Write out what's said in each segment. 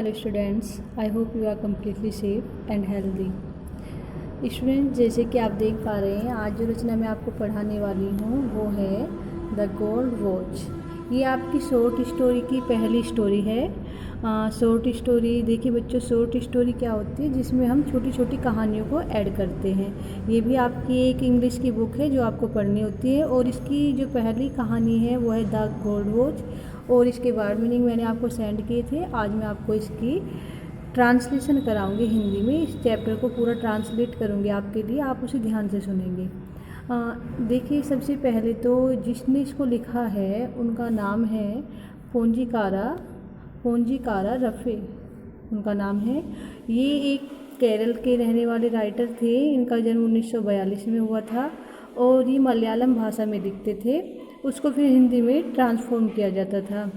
Hello students, I hope you are completely safe and healthy. Student, जैसे कि आप देख पा रहे हैं, आज जो रचना मैं आपको पढ़ाने वाली हूँ वो है द गोल्ड वॉच। ये आपकी शॉर्ट स्टोरी की पहली स्टोरी है। शॉर्ट स्टोरी देखिए बच्चों, शॉर्ट स्टोरी क्या होती है जिसमें हम छोटी छोटी कहानियों को ऐड करते हैं। ये भी आपकी एक इंग्लिश की बुक है जो आपको पढ़नी होती है, और इसकी जो पहली कहानी है वो है द गोल्ड वॉच, और इसके वर्ड मीनिंग मैंने आपको सेंड किए थे। आज मैं आपको इसकी ट्रांसलेशन कराऊंगी हिंदी में। इस चैप्टर को पूरा ट्रांसलेट करूंगी आपके लिए, आप उसे ध्यान से सुनेंगे। देखिए, सबसे पहले तो जिसने इसको लिखा है उनका नाम है पोंजीकारा रफ़े, उनका नाम है। ये एक केरल के रहने वाले राइटर थे। इनका जन्म 1942 में हुआ था, और ये मलयालम भाषा में लिखते थे। उसको फिर हिंदी में ट्रांसफॉर्म किया जाता था।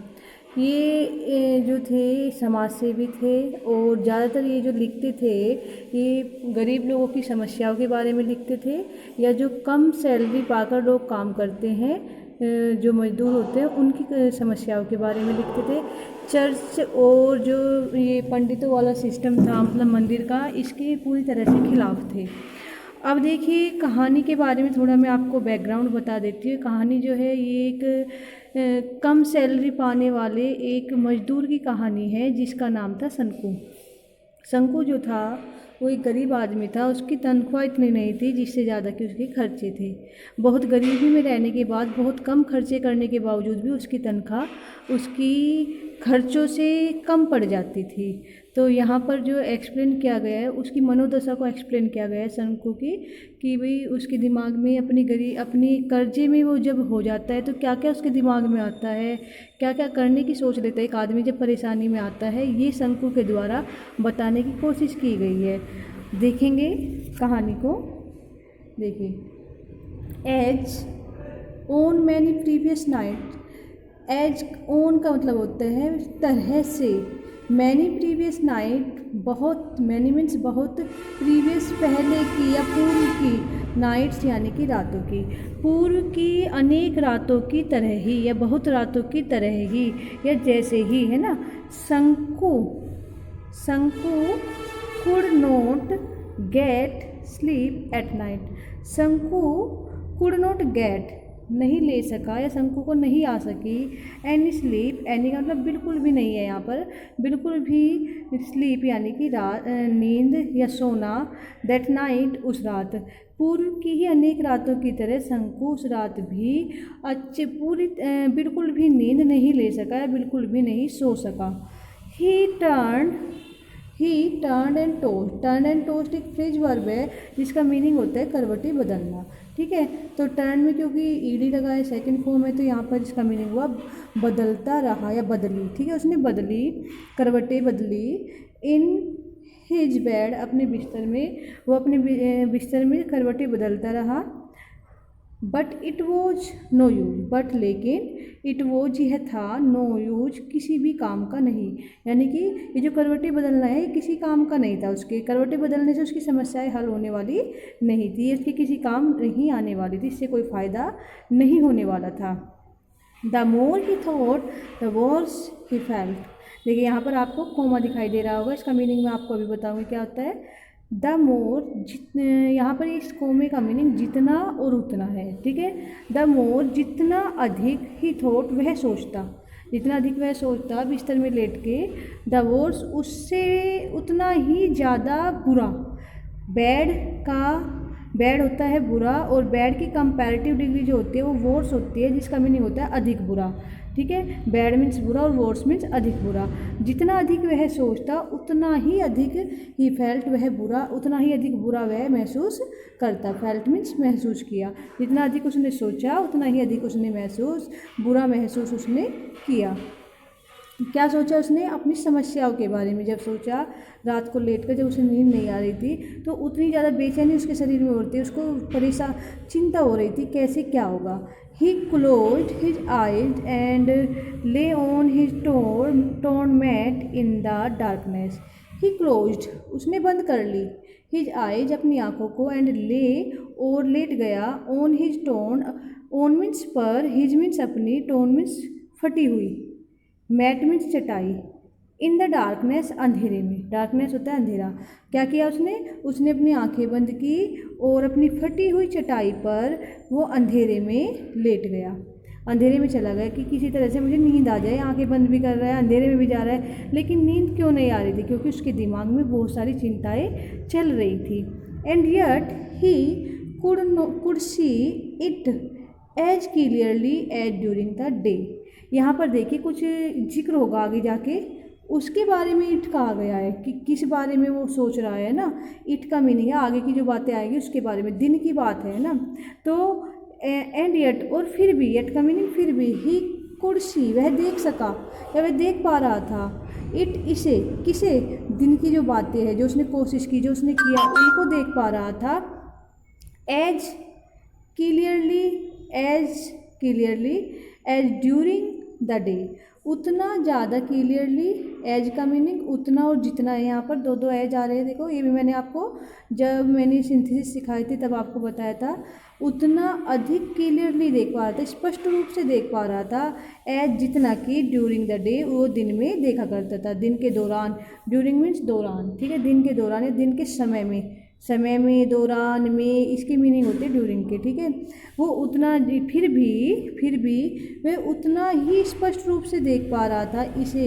ये जो थे समाजसेवी थे, और ज़्यादातर ये जो लिखते थे ये गरीब लोगों की समस्याओं के बारे में लिखते थे, या जो कम सैलरी पाकर लोग काम करते हैं, जो मजदूर होते हैं उनकी समस्याओं के बारे में लिखते थे। चर्च और जो ये पंडितों वाला सिस्टम था, मतलब मंदिर का, इसके पूरी तरह से खिलाफ थे। अब देखिए, कहानी के बारे में थोड़ा मैं आपको बैकग्राउंड बता देती हूँ। कहानी जो है ये एक कम सैलरी पाने वाले एक मजदूर की कहानी है जिसका नाम था संकू। संकू जो था वो एक गरीब आदमी था। उसकी तनख्वाह इतनी नहीं थी जिससे ज़्यादा कि उसके खर्चे थे। बहुत गरीबी में रहने के बाद, बहुत कम खर्चे करने के बावजूद भी उसकी तनख्वाह उसकी खर्चों से कम पड़ जाती थी। तो यहाँ पर जो एक्सप्लेन किया गया है, उसकी मनोदशा को एक्सप्लेन किया गया है संकू की, कि भाई उसके दिमाग में अपनी कर्जे में वो जब हो जाता है तो क्या क्या उसके दिमाग में आता है, क्या क्या करने की सोच लेता है एक आदमी जब परेशानी में आता है। ये संकू के द्वारा बताने की कोशिश की गई है। देखेंगे कहानी को। देखिए, as on many previous night. As on का मतलब होता है तरह से, मैनी प्रीवियस नाइट बहुत, मैनी मीन्स बहुत, प्रीवियस पहले की या पूर्व की, नाइट्स यानी कि रातों की, पूर्व की अनेक रातों की तरह ही या बहुत रातों की तरह ही या जैसे ही, है ना। Sanku could not get sleep at night। Sanku could not get नहीं ले सका, या शंकु को नहीं आ सकी एनी स्लीप। एनी का मतलब बिल्कुल भी नहीं है यहाँ पर, बिल्कुल भी स्लीप यानी कि रात, नींद या सोना। दैट नाइट उस रात, पूर्व की ही अनेक रातों की तरह शंकु उस रात भी बिल्कुल भी नींद नहीं ले सका, बिल्कुल भी नहीं सो सका। ही turn and toast. Turn and toast एक फ्रेज वर्ब है जिसका मीनिंग होता है करवटें बदलना। ठीक है, तो टर्न में क्योंकि ईडी लगा है, सेकंड फॉर्म है, तो यहाँ पर इसका मीनिंग हुआ बदलता रहा या बदली। ठीक है, उसने बदली, करवटें बदली। इन हिज बेड, अपने बिस्तर में, वो अपने बिस्तर में करवटें बदलता रहा। But it was no use. But लेकिन इट वॉज यह था, नो यूज किसी भी काम का नहीं। यानी कि ये जो करवटें बदलना है किसी काम का नहीं था। उसके करवटें बदलने से उसकी समस्याएं हल होने वाली नहीं थी, इसके किसी काम नहीं आने वाली थी, इससे कोई फ़ायदा नहीं होने वाला था। The more he thought the worse he felt. देखिए, यहाँ पर आपको कोमा दिखाई दे रहा होगा, इसका मीनिंग मैं आपको अभी बताऊँगी क्या होता है। द मोर, यहाँ पर इस कोमे का मीनिंग जितना और उतना है। ठीक है, द मोर जितना अधिक, ही थॉट वह सोचता, जितना अधिक वह सोचता बिस्तर में लेट के, द वर्स उससे उतना ही ज़्यादा बुरा। बैड होता है बुरा, और बैड की कंपैरेटिव डिग्री जो होती है वो वर्स होती है, जिसका मीनिंग होता है अधिक बुरा। ठीक है, बैड मीन्स बुरा और वर्स मीन्स अधिक बुरा। जितना अधिक वह सोचता उतना ही अधिक ही फेल्ट, वह बुरा, उतना ही अधिक बुरा वह महसूस करता। फेल्ट मीन्स महसूस किया। जितना अधिक उसने सोचा उतना ही अधिक उसने बुरा महसूस उसने किया। क्या सोचा उसने? अपनी समस्याओं के बारे में जब सोचा, रात को लेट कर जब उसे नींद नहीं आ रही थी तो उतनी ज़्यादा बेचैनी उसके शरीर में हो रही थी, उसको परेशान चिंता हो रही थी कैसे क्या होगा। He closed his eyes and lay on his torn mat in the darkness. He closed उसने बंद कर ली, हिज आइज अपनी आँखों को, एंड ले और लेट गया, on his tone, on means पर, हिज मीन्स अपनी, टोन मीन्स फटी हुई, मैट मीन्स चटाई, इन द डार्कनेस, अंधेरे में, डार्कनेस होता है अंधेरा। क्या किया उसने? उसने अपनी आंखें बंद की और अपनी फटी हुई चटाई पर वो अंधेरे में लेट गया, अंधेरे में चला गया कि किसी तरह से मुझे नींद आ जाए। आंखें बंद भी कर रहा है, अंधेरे में भी जा रहा है, लेकिन नींद क्यों नहीं आ रही थी? क्योंकि उसके दिमाग में बहुत सारी चिंताएं चल रही थी। And yet he could see it as clearly as during the day. यहाँ पर देखिए कुछ जिक्र होगा आगे जाके, उसके बारे में इट कहा गया है कि किस बारे में वो सोच रहा है ना। इट का मीनिंग है आगे की जो बातें आएगी उसके बारे में, दिन की बात है ना। तो एंड यट, और फिर भी, यट का मीनिंग फिर भी, ही कुड सी, वह देख सका या वह देख पा रहा था, इट, इसे, किसे, दिन की जो बातें हैं, जो उसने कोशिश की, जो उसने किया, उनको देख पा रहा था। As clearly, as clearly as during the day, उतना ज़्यादा क्लियरली। एज का मीनिंग उतना और जितना है, यहाँ पर दो दो एज आ रहे हैं। देखो ये भी मैंने आपको जब मैंने सिंथेसिस सिखाई थी तब आपको बताया था। उतना अधिक क्लियरली देख पा रहा था, स्पष्ट रूप से देख पा रहा था। एज, जितना कि ड्यूरिंग द डे, वो दिन में देखा करता था, दिन के दौरान। ड्यूरिंग मीन्स दौरान, ठीक है, दिन के दौरान या दिन के समय में, समय में, दौरान में, इसकी मीनिंग होती है ड्यूरिंग के, ठीक है। वो उतना, फिर भी वह उतना ही स्पष्ट रूप से देख पा रहा था इसे,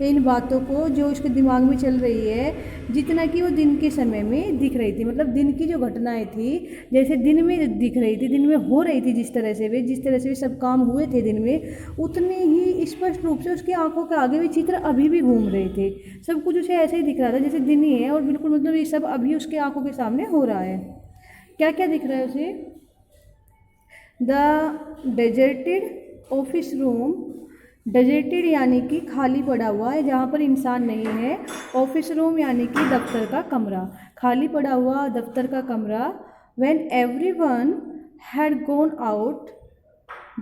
इन बातों को जो उसके दिमाग में चल रही है, जितना कि वो दिन के समय में दिख रही थी। मतलब दिन की जो घटनाएं थी, जैसे दिन में दिख रही थी, दिन में हो रही थी, जिस तरह से वे सब काम हुए थे दिन में, उतने ही स्पष्ट रूप से उसकी आंखों के आगे भी चित्र अभी भी घूम रहे थे। सब कुछ उसे ऐसे ही दिख रहा था जैसे दिन ही है, और बिल्कुल मतलब ये सब अभी उसके आंखों के सामने हो रहा है। क्या क्या दिख रहा है उसे? The deserted office room, deserted यानी कि खाली पड़ा हुआ है, जहाँ पर इंसान नहीं है। ऑफिस रूम यानी कि दफ्तर का कमरा, खाली पड़ा हुआ दफ्तर का कमरा। When everyone had gone out,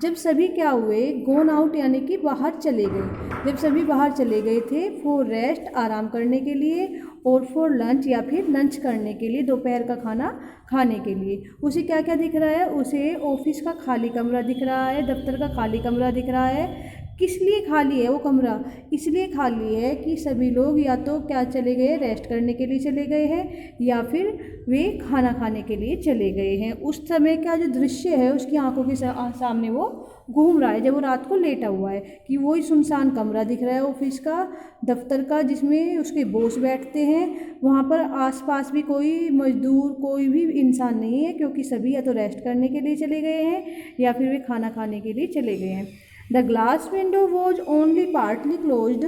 जब सभी क्या हुए? गोन आउट यानी कि बाहर चले गए, जब सभी बाहर चले गए थे। फॉर रेस्ट, आराम करने के लिए, और फॉर लंच, या फिर लंच करने के लिए, दोपहर का खाना खाने के लिए। उसे क्या क्या दिख रहा है? उसे ऑफिस का खाली कमरा दिख रहा है, दफ्तर का खाली कमरा दिख रहा है। किस लिए खाली है वो कमरा? इसलिए खाली है कि सभी लोग या तो क्या चले गए, रेस्ट करने के लिए चले गए हैं, या फिर वे खाना खाने के लिए चले गए हैं। उस समय का जो दृश्य है उसकी आंखों के सामने वो घूम रहा है, जब वो रात को लेटा हुआ है, कि वही सुनसान कमरा दिख रहा है ऑफिस का, दफ्तर का, जिसमें उसके बॉस बैठते हैं। वहाँ पर आसपास भी कोई मजदूर, कोई भी इंसान नहीं है, क्योंकि सभी या तो रेस्ट करने के लिए चले गए हैं या फिर वे खाना खाने के लिए चले गए हैं। The glass window was only partly closed,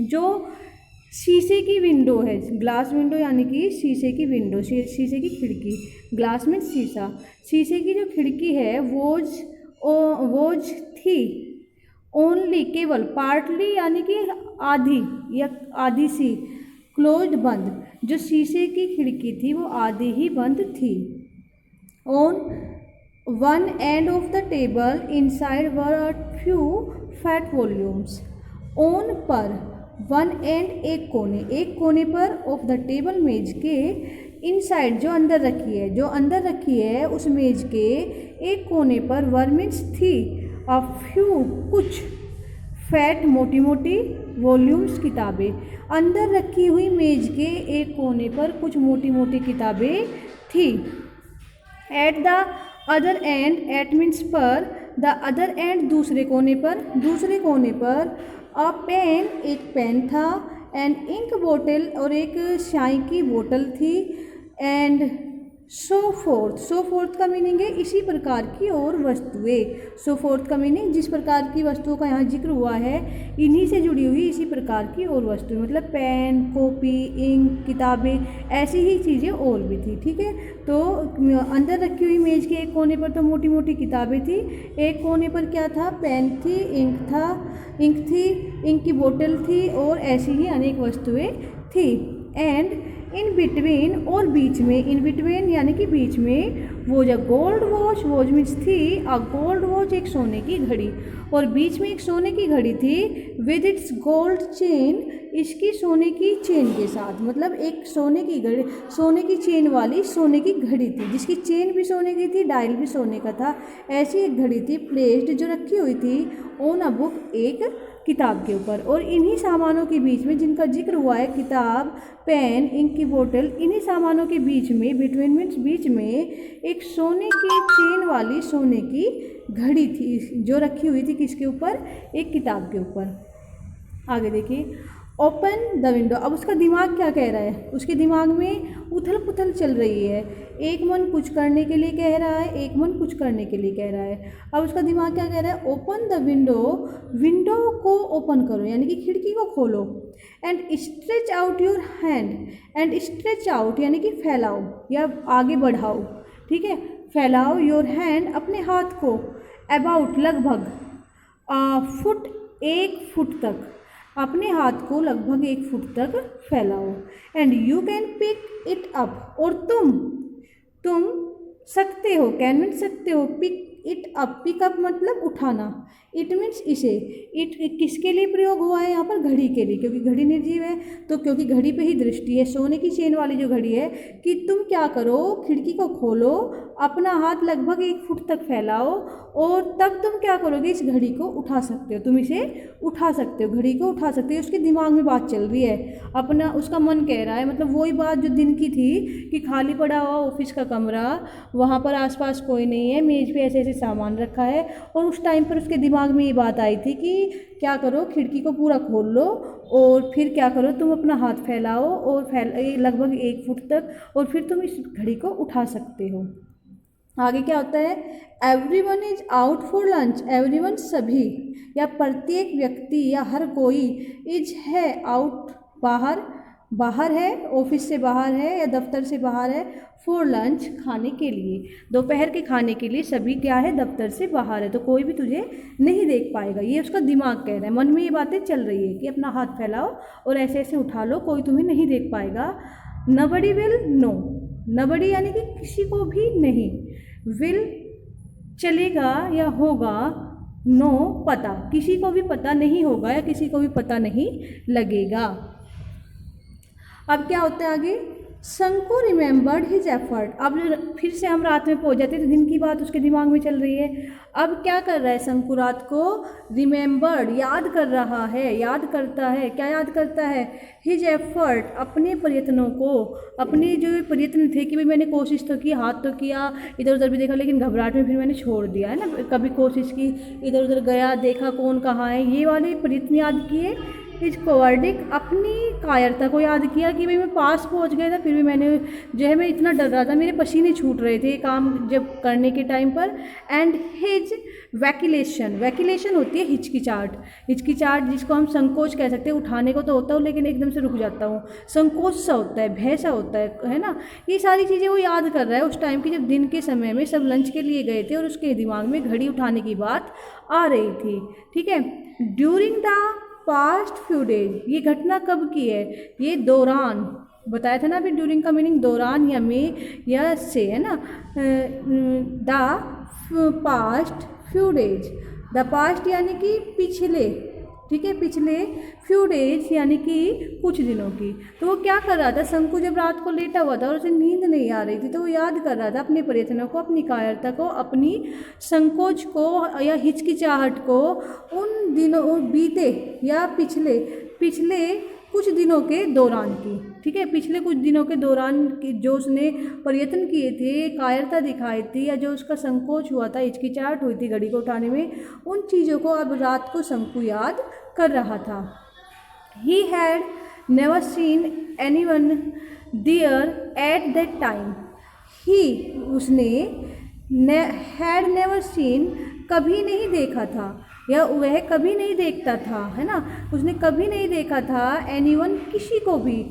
जो शीशे की विंडो है, ग्लास विंडो यानी कि शीशे की विंडो, शीशे की खिड़की, ग्लास में शीशा, शीशे की जो खिड़की है वोज थी ओनली, केवल, पार्टली यानी कि आधी या आधी सी, क्लोज्ड, बंद, जो शीशे की खिड़की थी वो आधी ही बंद थी। On one end of the table inside were a few fat volumes, on पर, वन एंड, एक कोने पर, ऑफ द टेबल, मेज के, इनसाइड जो अंदर रखी है उस मेज के एक कोने पर, वर मीन्स थी, अ फ्यू, कुछ, फैट, मोटी मोटी, वॉल्यूम्स, किताबें, अंदर रखी हुई मेज के एक कोने पर कुछ मोटी मोटी किताबें थी। At the other end, at means पर, द अदर एंड, दूसरे कोने पर, अ पेन, एक पेन था, एंड इंक बोतल, और एक स्याही की बोतल थी, एंड सो फोर्थ का मीनिंग है इसी प्रकार की और वस्तुएं। सो फोर्थ का मीनिंग जिस प्रकार की वस्तुओं का यहाँ जिक्र हुआ है, इन्हीं से जुड़ी हुई इसी प्रकार की और वस्तुएं, मतलब पेन, कॉपी, इंक, किताबें, ऐसी ही चीज़ें और भी थी, ठीक है। तो अंदर रखी हुई मेज के एक कोने पर तो मोटी मोटी किताबें थी, एक कोने पर क्या था? पेन थी, इंक थी, इंक की बोतल थी, और ऐसी ही अनेक वस्तुएं थी। एंड इन बिटवीन, और बीच में, इन बिटवीन यानी कि बीच में, वो जो गोल्ड वॉच मीन्स थी, अ गोल्ड वॉच, एक सोने की घड़ी, और बीच में एक सोने की घड़ी थी, विद इट्स गोल्ड चेन, इसकी सोने की चेन के साथ, मतलब एक सोने की घड़ी, सोने की चेन वाली सोने की घड़ी थी, जिसकी चेन भी सोने की थी, डायल भी सोने का था, ऐसी एक घड़ी थी, प्लेस्ड, जो रखी हुई थी, ऑन अ बुक, एक किताब के ऊपर। और इन्हीं सामानों के बीच में जिनका जिक्र हुआ है, किताब, पेन, इंक की बोतल, इन्हीं सामानों के बीच में, बिटवीन मीन्स बीच में, एक सोने की चेन वाली सोने की घड़ी थी जो रखी हुई थी किसके ऊपर, एक किताब के ऊपर। आगे देखिए, ओपन द विंडो। अब उसका दिमाग क्या कह रहा है, उसके दिमाग में उथल पुथल चल रही है। एक मन कुछ करने के लिए कह रहा है, एक मन कुछ करने के लिए कह रहा है। अब उसका दिमाग क्या कह रहा है, ओपन द विंडो, विंडो को ओपन करो यानी कि खिड़की को खोलो। And stretch out your hand, and stretch out यानी कि फैलाओ या आगे बढ़ाओ, ठीक है, फैलाओ योर हैंड अपने हाथ को, अबाउट लगभग, फुट, 1 फुट तक, अपने हाथ को लगभग 1 फुट तक फैलाओ। And you can pick it up, और तुम सकते हो, कैन मीन सकते हो, पिक इट अप, पिकअप मतलब उठाना, इट मीन्स इसे, इट किसके लिए प्रयोग हुआ है यहाँ पर, घड़ी के लिए, क्योंकि घड़ी निर्जीव है तो क्योंकि घड़ी पे ही दृष्टि है, सोने की चेन वाली जो घड़ी है, कि तुम क्या करो, खिड़की को खोलो, अपना हाथ लगभग 1 फुट तक फैलाओ और तब तुम क्या करोगे, इस घड़ी को उठा सकते हो, तुम इसे उठा सकते हो, घड़ी को उठा सकते हो। उसके दिमाग में बात चल रही है, अपना उसका मन कह रहा है, मतलब वही बात जो दिन की थी कि खाली पड़ा हुआ ऑफिस का कमरा, वहाँ पर आसपास कोई नहीं है, मेज़ पे ऐसे ऐसे सामान रखा है, और उस टाइम पर उसके दिमाग में ये बात आई थी कि क्या करो, खिड़की को पूरा खोल लो और फिर क्या करो, तुम अपना हाथ फैलाओ और लगभग 1 फुट तक, और फिर तुम इस घड़ी को उठा सकते हो। आगे क्या होता है, everyone is out for lunch, everyone सभी या प्रत्येक व्यक्ति या हर कोई, इज है आउट बाहर है, ऑफिस से बाहर है या दफ्तर से बाहर है, फॉर लंच खाने के लिए, दोपहर के खाने के लिए सभी क्या है, दफ्तर से बाहर है, तो कोई भी तुझे नहीं देख पाएगा। ये उसका दिमाग कह रहा है, मन में ये बातें चल रही है कि अपना हाथ फैलाओ और ऐसे ऐसे उठा लो, कोई तुम्हें नहीं देख पाएगा। नबडी विल नो, नबडी यानी कि किसी को भी नहीं, विल चलेगा या होगा, नो पता, किसी को भी पता नहीं होगा या किसी को भी पता नहीं लगेगा। अब क्या होता है आगे, शंकु रिमेंबर्ड हिज एफर्ट। अब फिर से हम रात में पहुंच जाते हैं तो दिन की बात उसके दिमाग में चल रही है। अब क्या कर रहा है शंकु, रात को रिमेंबर्ड याद कर रहा है, याद करता है, क्या याद करता है, हिज एफर्ट अपने प्रयत्नों को, अपने जो प्रयत्न थे कि भाई मैंने कोशिश तो की, हाथ तो किया, इधर उधर भी देखा, लेकिन घबराहट में फिर मैंने छोड़ दिया है ना, कभी कोशिश की, इधर उधर गया, देखा कौन कहाँ है, ये वाले प्रयत्न याद किए। इज कोवर्डिक अपनी कायरता को याद किया कि भाई मैं पास पहुंच गया था, फिर भी मैंने जो है, मैं इतना डर रहा था, मेरे पसीने छूट रहे थे काम जब करने के टाइम पर। एंड हिज वैक्यूलेशन, वैक्यूलेशन होती है हिचकिचाहट, हिचकिचाहट जिसको हम संकोच कह सकते हैं, उठाने को तो होता हूँ लेकिन एकदम से रुक जाता हूँ, संकोच सा होता है, भय सा होता है ना, ये सारी चीज़ें वो याद कर रहा है उस टाइम की जब दिन के समय में सब लंच के लिए गए थे और उसके दिमाग में घड़ी उठाने की बात आ रही थी। ठीक है, during the past few days, ये घटना कब की है, ये दौरान, बताया था ना अभी, ड्यूरिंग का मीनिंग दौरान या में या से है ना, the past few days, the past यानी कि पिछले, ठीक है, पिछले फ्यू डेज यानी कि कुछ दिनों की। तो वो क्या कर रहा था, शंकु जब रात को लेटा हुआ था और उसे नींद नहीं आ रही थी तो वो याद कर रहा था अपने प्रयत्नों को, अपनी कायरता को, अपनी संकोच को या हिचकिचाहट को, उन दिनों बीते या पिछले कुछ दिनों के दौरान की। ठीक है, पिछले कुछ दिनों के दौरान की जो उसने प्रयत्न किए थे, कायरता दिखाई थी, या जो उसका संकोच हुआ था, हिचकिचाहट हुई थी घड़ी को उठाने में, उन चीज़ों को अब रात को शंकु याद कर रहा था। He had never seen anyone there at that time, he उसने हैड नेवर सीन कभी नहीं देखा था, या वह कभी नहीं देखता था, है ना, उसने कभी नहीं देखा था, एनीवन किसी को भी,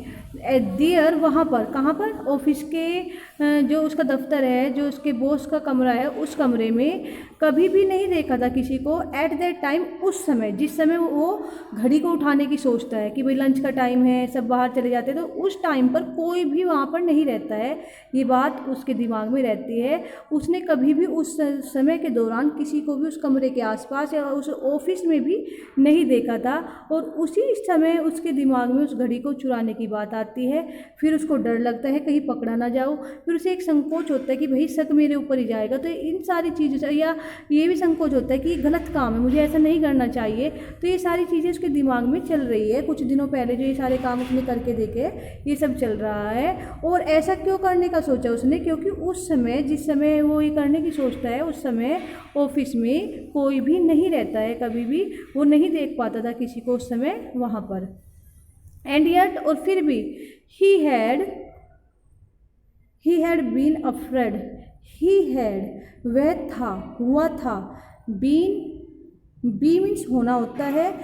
देयर वहाँ पर, कहाँ पर, ऑफिस के जो उसका दफ्तर है, जो उसके बॉस का कमरा है, उस कमरे में कभी भी नहीं देखा था किसी को, एट दैट टाइम, उस समय, जिस समय वो घड़ी को उठाने की सोचता है कि भाई लंच का टाइम है, सब बाहर चले जाते हैं, तो उस टाइम पर कोई भी वहाँ पर नहीं रहता है, ये बात उसके दिमाग में रहती है। उसने कभी भी उस समय के दौरान किसी को भी उस कमरे के आसपास या उस ऑफिस में भी नहीं देखा था, और उसी समय उसके दिमाग में उस घड़ी को चुराने की बात आती है। फिर उसको डर लगता है कहीं पकड़ा ना जाओ, फिर उसे एक संकोच होता है कि भाई शक मेरे ऊपर ही जाएगा। तो इन सारी चीज़ों से, या ये भी संकोच होता है कि ये गलत काम है, मुझे ऐसा नहीं करना चाहिए। तो ये सारी चीज़ें उसके दिमाग में चल रही है। कुछ दिनों पहले जो ये सारे काम उसने करके देखे, ये सब चल रहा है। और ऐसा क्यों करने का सोचा उसने? क्योंकि उस समय, जिस समय वो ये करने की सोचता है, उस समय ऑफिस में कोई भी नहीं रहता है, कभी भी वो नहीं देख पाता था किसी को उस समय वहाँ पर। एंड येट, और फिर भी, he had been afraid. He had, वह था, हुआ था। बीन, बी मीन्स होना होता है,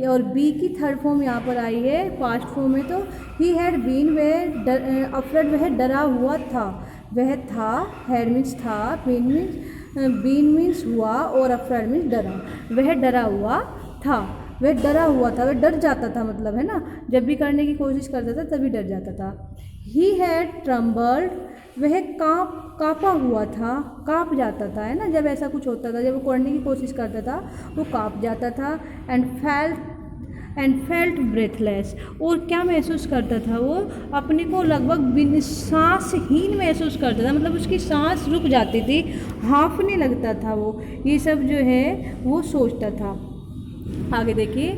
और बी की थर्ड फॉर्म यहाँ पर आई है पास्ट फॉर्म में। तो ही हैड बीन, वह अफ्रेड, वह डरा हुआ था। वह था, हैड मीन्स था, बीन मीन्स हुआ, और अफ्रेड मीन्स डरा। वह डरा हुआ था, वह डरा हुआ था, वह डर जाता था, मतलब है ना, जब भी करने की कोशिश करता था तभी डर जाता था। ही हैड ट्रम्बल्ड, वह काँपा हुआ था, काँप जाता था, है ना, जब ऐसा कुछ होता था, जब वो करने की कोशिश करता था वो काँप जाता था। एंड फेल्ट ब्रेथलेस, और क्या महसूस करता था वो? अपने को लगभग सांसहीन महसूस करता था, मतलब उसकी सांस रुक जाती थी, हाँफने लगता था वो। ये सब जो है वो सोचता था। आगे देखिए,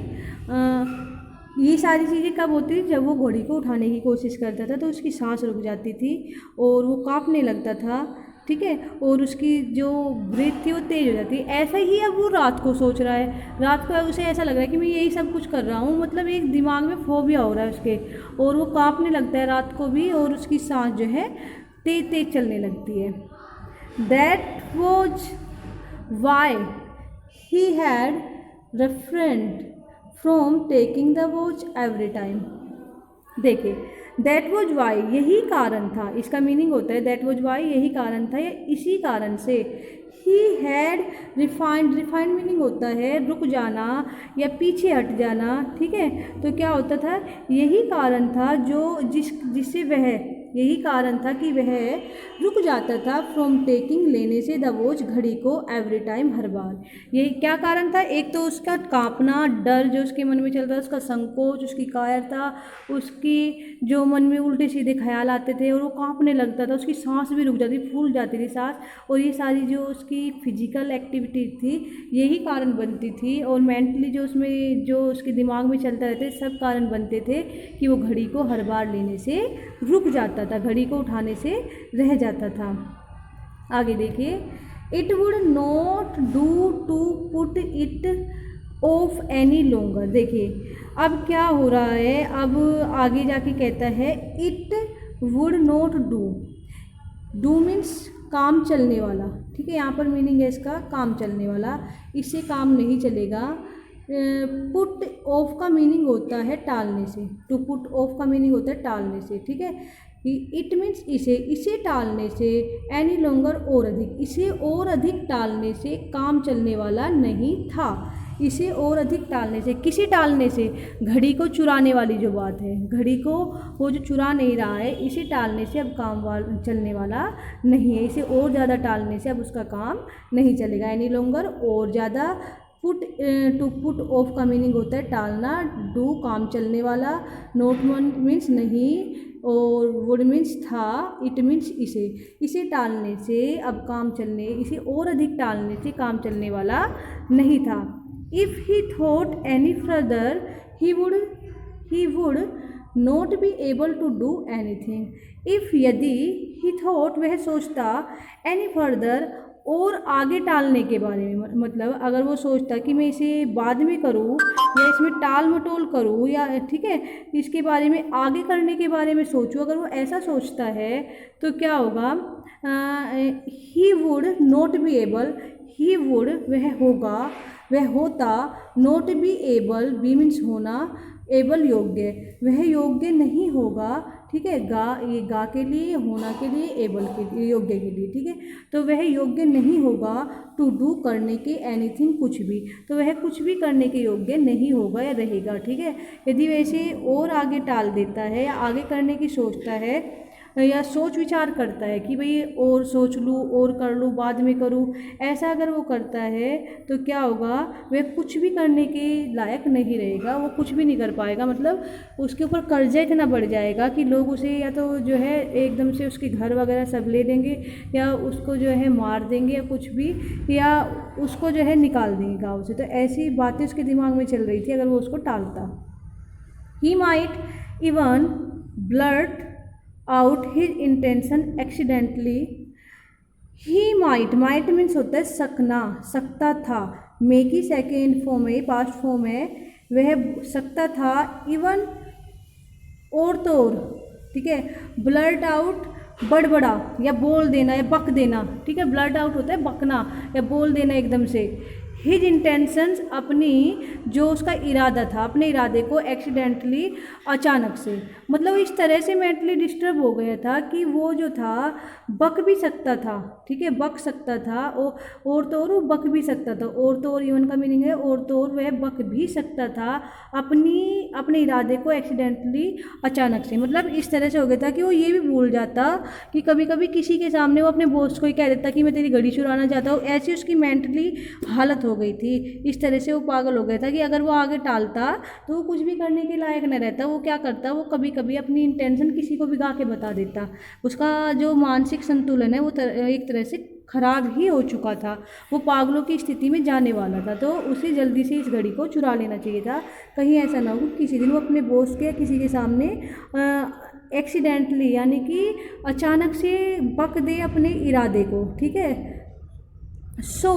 ये सारी चीज़ें कब होती थी? जब वो घोड़ी को उठाने की कोशिश करता था तो उसकी सांस रुक जाती थी और वो काँपने लगता था, ठीक है, और उसकी जो ब्रीथ थी वो तेज़ हो जाती है। ऐसा ही अब वो रात को सोच रहा है, रात को उसे ऐसा लग रहा है कि मैं यही सब कुछ कर रहा हूँ, मतलब एक दिमाग में फोबिया हो रहा है उसके, और वो काँपने लगता है रात को भी, और उसकी सांस जो है तेज तेज चलने लगती है। That was why he had refrained from taking the watch every time। देखिए, दैट वॉज वाई, यही कारण था, इसका मीनिंग होता है दैट वॉज वाई, यही कारण था, या इसी कारण से। ही हैड रिफाइंड मीनिंग होता है रुक जाना या पीछे हट जाना, ठीक है। तो क्या होता था? यही कारण था जो जिससे वह, यही कारण था कि वह रुक जाता था फ्रॉम टेकिंग, लेने से, द वॉच, घड़ी को, एवरी टाइम, हर बार। यही क्या कारण था? एक तो उसका कांपना, डर जो उसके मन में चल रहा था, उसका संकोच, उसकी कायरता, उसकी जो मन में उल्टे सीधे ख्याल आते थे और वो कांपने लगता था, उसकी सांस भी रुक जाती, फूल जाती थी सांस, और ये सारी जो उसकी फिजिकल एक्टिविटी थी यही कारण बनती थी, और मेंटली जो उसमें जो उसके दिमाग में चलता रहता, सब कारण बनते थे कि वो घड़ी को हर बार लेने से रुक जाता था, घड़ी को उठाने से रह जाता था। आगे देखिए, it would not do to put it off any longer. देखिए अब क्या हो रहा है, अब आगे जाके कहता है it would not do means काम चलने वाला, ठीक है, यहाँ पर मीनिंग है इसका काम चलने वाला, इससे काम नहीं चलेगा। पुट ऑफ का मीनिंग होता है टालने से, टू पुट ऑफ का मीनिंग होता है टालने से, ठीक है। इट मीन्स इसे टालने से, एनी लॉन्गर, और अधिक, इसे और अधिक टालने से काम चलने वाला नहीं था। इसे और अधिक टालने से, किसे टालने से? घड़ी को चुराने वाली जो बात है, घड़ी को वो जो चुरा नहीं रहा है, इसे टालने से अब काम चलने वाला नहीं है, इसे और ज़्यादा टालने से अब उसका काम नहीं चलेगा। एनी लॉन्गर, और ज़्यादा। टू पुट ऑफ का मीनिंग होता है टालना, डू काम चलने वाला, नॉट मीन्स नहीं, और वुड मीन्स था, इट मीन्स इसे टालने से अब काम चलने, इसे और अधिक टालने से काम चलने वाला नहीं था। If he thought any further he would not be able to do anything. If, यदि, ही थॉट, वह सोचता, एनी फर्दर, और आगे टालने के बारे में, मतलब अगर वो सोचता कि मैं इसे बाद में करूँ या इसमें टाल मटोल करूँ, या ठीक है इसके बारे में आगे करने के बारे में सोचूँ, अगर वो ऐसा सोचता है तो क्या होगा? He would not be able, he would, वह होगा, वह होता, not be able, be means होना, एबल योग्य, वह योग्य नहीं होगा, ठीक है, ये गा के लिए, होना के लिए, एबल के लिए, योग्य के लिए, ठीक है। तो वह योग्य नहीं होगा टू डू, करने के, एनीथिंग, कुछ भी, तो वह कुछ भी करने के योग्य नहीं होगा या रहेगा, ठीक है। यदि वैसे और आगे टाल देता है या आगे करने की सोचता है या सोच विचार करता है कि भाई और सोच लूँ और कर लूँ बाद में करूँ, ऐसा अगर वो करता है तो क्या होगा, वह कुछ भी करने के लायक नहीं रहेगा, वो कुछ भी नहीं कर पाएगा। मतलब उसके ऊपर कर्जा इतना बढ़ जाएगा कि लोग उसे या तो जो है एकदम से उसके घर वगैरह सब ले लेंगे, या उसको जो है मार देंगे या कुछ भी, या उसको जो है निकाल देंगे गाँव से। तो ऐसी बातें उसके दिमाग में चल रही थी अगर वो उसको टालता। He might even blurt out his intention accidentally. He might means होता है सकना, सकता था। make की सेकेंड फॉर्म है, पास्ट फॉर्म है, वह सकता था। इवन और तो और, ठीक है। ब्लर्ट आउट बड़बड़ा या बोल देना या बक देना, ठीक है। ब्लर्ट आउट होता है बकना या बोल देना एकदम से। हिज इंटेंशंस अपनी जो उसका इरादा था, अपने इरादे को एक्सीडेंटली अचानक से, मतलब इस तरह से मेंटली डिस्टर्ब हो गया था कि वो जो था बक भी सकता था, ठीक है, बक सकता था। और तो और वो बक भी सकता था। और तो और इवन का मीनिंग है और तो और वह बक भी सकता था अपने इरादे को एक्सीडेंटली अचानक से। मतलब इस तरह से हो गया था कि वो ये भी भूल जाता कि कभी कभी किसी के सामने वो अपने बॉस को ही कह देता कि मैं तेरी घड़ी चुराना चाहता हूँ। ऐसी उसकी मेंटली हालत हो गई थी, इस तरह से वो पागल हो गया था कि अगर वो आगे टालता तो वो कुछ भी करने के लायक न रहता। वो क्या करता, वो कभी कभी अपनी इंटेंशन किसी को भी गा के बता देता। उसका जो मानसिक संतुलन है वो एक तरह से खराब ही हो चुका था, वो पागलों की स्थिति में जाने वाला था। तो उसे जल्दी से इस घड़ी को चुरा लेना चाहिए था, कहीं ऐसा ना हो किसी दिन वो अपने बॉस के या किसी के सामने एक्सीडेंटली यानी कि अचानक से बक दे अपने इरादे को, ठीक है। So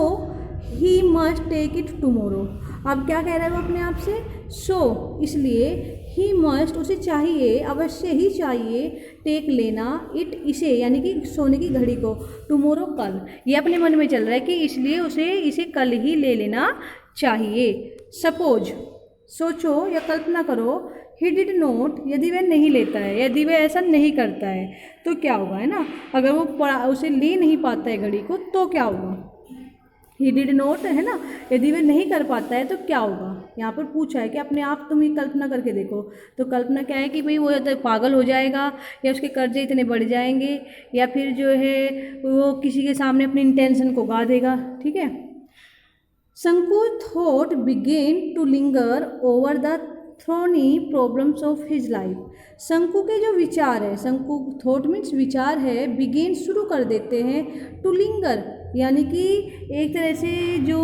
he must take it tomorrow. अब क्या कह रहा है वो अपने आप से, सो इसलिए, ही मस्ट उसे चाहिए, अवश्य ही चाहिए, टेक लेना, इट इसे यानी कि सोने की घड़ी को, टुमोरो कल। ये अपने मन में चल रहा है कि इसलिए उसे इसे कल ही ले लेना चाहिए। सपोज सोचो या कल्पना करो, ही डिड नोट यदि वह नहीं लेता है, यदि वह ऐसा नहीं करता है तो क्या होगा, है ना। अगर वो उसे ले नहीं पाता है घड़ी को तो क्या होगा, ही डिड नोट, है ना। यदि वह नहीं कर पाता है तो क्या होगा, यहाँ पर पूछा है कि अपने आप तुम ही कल्पना करके देखो। तो कल्पना क्या है कि भाई वो या तो पागल हो जाएगा, या उसके कर्जे इतने बढ़ जाएंगे, या फिर जो है वो किसी के सामने अपनी इंटेंशन को गा देगा, ठीक है। Shanku thought began to linger over the thorny problems of his life. Shanku के जो विचार है, शंकु थॉट मीन्स विचार है, बिगेन शुरू कर देते हैं, टू लिंगर यानी कि एक तरह से जो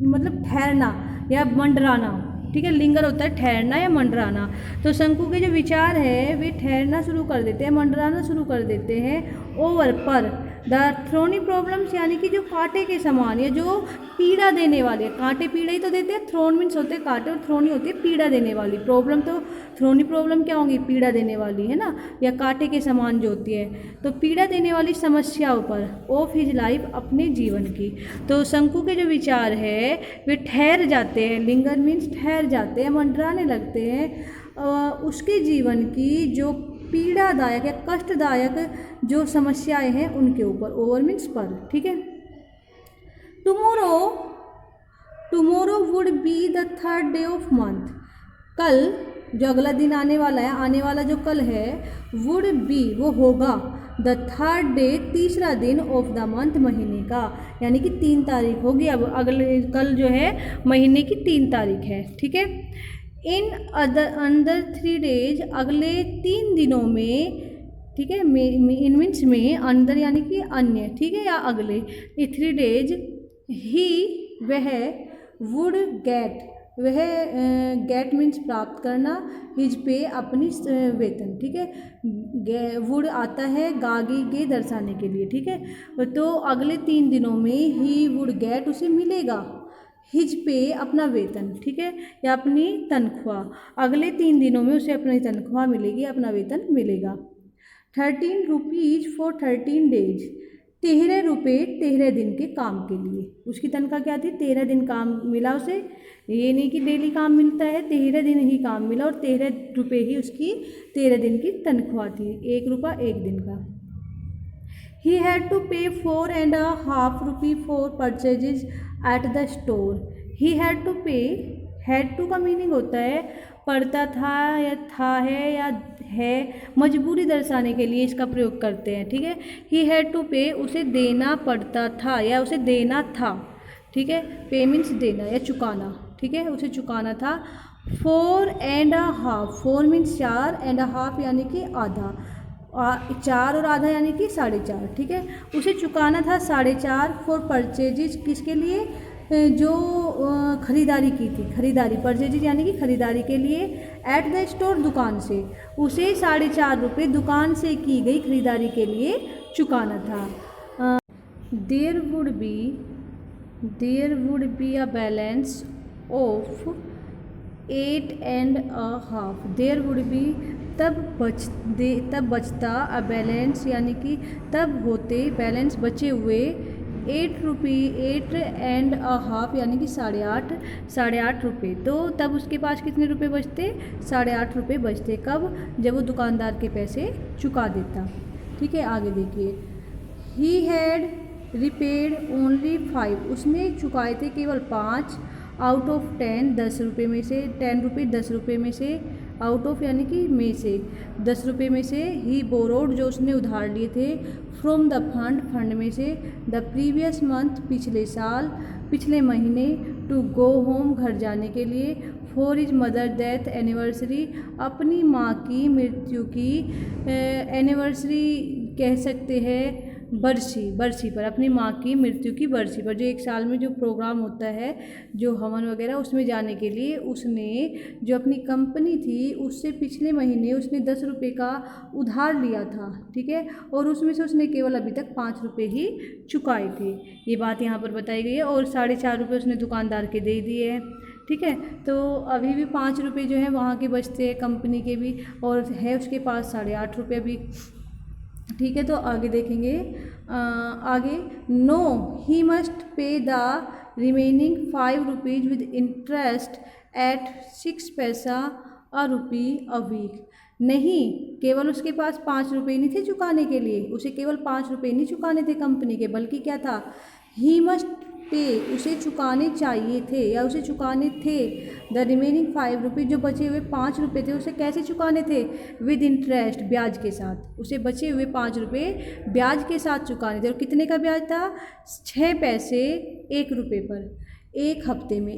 मतलब ठहरना या मंडराना, ठीक है। लिंगर होता है ठहरना या मंडराना। तो शंकु के जो विचार है वे ठहरना शुरू कर देते हैं, मंडराना शुरू कर देते हैं, ओवर पर द थ्रोनी प्रॉब्लम्स यानी कि जो कांटे के समान या जो पीड़ा देने वाले, कांटे पीड़ा ही तो देते हैं, थ्रोन मीन्स होते हैं कांटे और थ्रोनी होती है पीड़ा देने वाली। प्रॉब्लम तो थ्रोनी प्रॉब्लम क्या होंगी, पीड़ा देने वाली, है ना, या कांटे के समान जो होती है। तो पीड़ा देने वाली समस्याओं पर, ऑफ हिज लाइफ अपने जीवन की। तो शंकु के जो विचार है वे ठहर जाते हैं, लिंगर मीन्स ठहर जाते हैं, मंडराने लगते हैं उसके जीवन की जो पीड़ादायक या कष्टदायक जो समस्याएं हैं उनके ऊपर, ओवर मीन्स पर, ठीक है। Tomorrow would be the third day of month. कल जो अगला दिन आने वाला है, आने वाला जो कल है, वुड बी वो होगा, द थर्ड डे तीसरा दिन ऑफ द मंथ महीने का, यानी कि 3 तारीख होगी। अब अगले कल जो है महीने की 3 तारीख है, ठीक है। इन अंदर 3 डेज अगले 3 दिनों में, ठीक है। इन मीन्स में, अंदर यानी कि अन्य, ठीक है, या अगले 3 डेज ही वह वुड गेट, वह गेट मीन्स प्राप्त करना, हिज पे अपनी वेतन, ठीक है। वुड आता है गागी गे दर्शाने के लिए, ठीक है। तो अगले 3 दिनों में ही वुड गेट उसे मिलेगा, हिज पे अपना वेतन, ठीक है, या अपनी तनख्वाह। अगले 3 दिनों में उसे अपनी तनख्वाह मिलेगी, अपना वेतन मिलेगा। 13 रुपीज़ फॉर 13 डेज, 13 रुपये 13 दिन के काम के लिए। उसकी तनख्वाह क्या थी, 13 दिन काम मिला उसे, ये नहीं कि डेली काम मिलता है, 13 दिन ही काम मिला और 13 रुपये ही उसकी 13 दिन की तनख्वाह थी, 1 रुपया 1 दिन का। He had to pay 4.5 रुपये for purchases at the store. He had to pay, had to का मीनिंग होता है पड़ता था या था है या है, मजबूरी दर्शाने के लिए इसका प्रयोग करते हैं। ठीक है, ही हैड टू पे, उसे देना पड़ता था या उसे देना था। ठीक है, पे मीन्स देना या चुकाना। ठीक है, उसे चुकाना था। 4.5, 4 मीन्स 4, एंड हाफ यानी कि आधा, 4 और आधा यानी कि 4.5। ठीक है, उसे चुकाना था 4.5 फॉर परचेजेज, किसके लिए, जो ख़रीदारी की थी, ख़रीदारी, परचेजेज यानी कि ख़रीदारी के लिए, एट द स्टोर, दुकान से, उसे 4.5 रुपये दुकान से की गई ख़रीदारी के लिए चुकाना था। There would be a balance of 8.5, there would be, तब बचता, अ बैलेंस यानी कि तब होते, बैलेंस बचे हुए, 8.5 यानी कि 8.5 रुपये। तो तब उसके पास कितने रुपए बचते, 8.5 रुपये बचते। कब, जब वो दुकानदार के पैसे चुका देता। ठीक है, आगे देखिए। ही हैड रिपेड ओनली 5, उसने चुकाए थे केवल 5, आउट ऑफ 10, 10 रुपये में से, 10 रुपये 10 रुपये में से, आउट ऑफ यानी कि में से, 10 रुपये में से, ही बोरोड, जो उसने उधार लिए थे, फ्रॉम द फंड में से, द प्रीवियस मंथ, पिछले साल, पिछले महीने, टू गो होम, घर जाने के लिए, for is mother death anniversary, अपनी माँ की मृत्यु की एनिवर्सरी कह सकते हैं, बरसी पर, अपनी माँ की मृत्यु की बरसी पर, जो 1 साल में जो प्रोग्राम होता है, जो हवन वगैरह, उसमें जाने के लिए उसने जो अपनी कंपनी थी उससे पिछले महीने उसने 10 रुपये का उधार लिया था। ठीक है, और उसमें से उसने केवल अभी तक 5 रुपये ही चुकाए थे। ये बात यहाँ पर बताई गई है, और 4.5 रुपये उसने दुकानदार के दे दिए हैं। ठीक है, तो अभी भी 5 रुपये जो है वहाँ के बचते हैं, कंपनी के भी, और है उसके पास 8.5 रुपये भी। ठीक है, तो आगे देखेंगे। आगे, no, he must pay the remaining 5 rupees with interest at 6 paisa a rupee a week. नहीं, केवल उसके पास 5 रुपये नहीं थे चुकाने के लिए, उसे केवल 5 रुपये नहीं चुकाने थे कंपनी के, बल्कि क्या था, ही मस्ट पे, उसे चुकाने चाहिए थे या उसे चुकाने थे, द रिमेनिंग 5 रुपीज़, जो बचे हुए 5 रुपये थे उसे कैसे चुकाने थे, विद इंटरेस्ट, ब्याज के साथ, उसे बचे हुए 5 रुपये ब्याज के साथ चुकाने थे। और कितने का ब्याज था, 6 पैसे 1 रुपये पर, एक हफ्ते में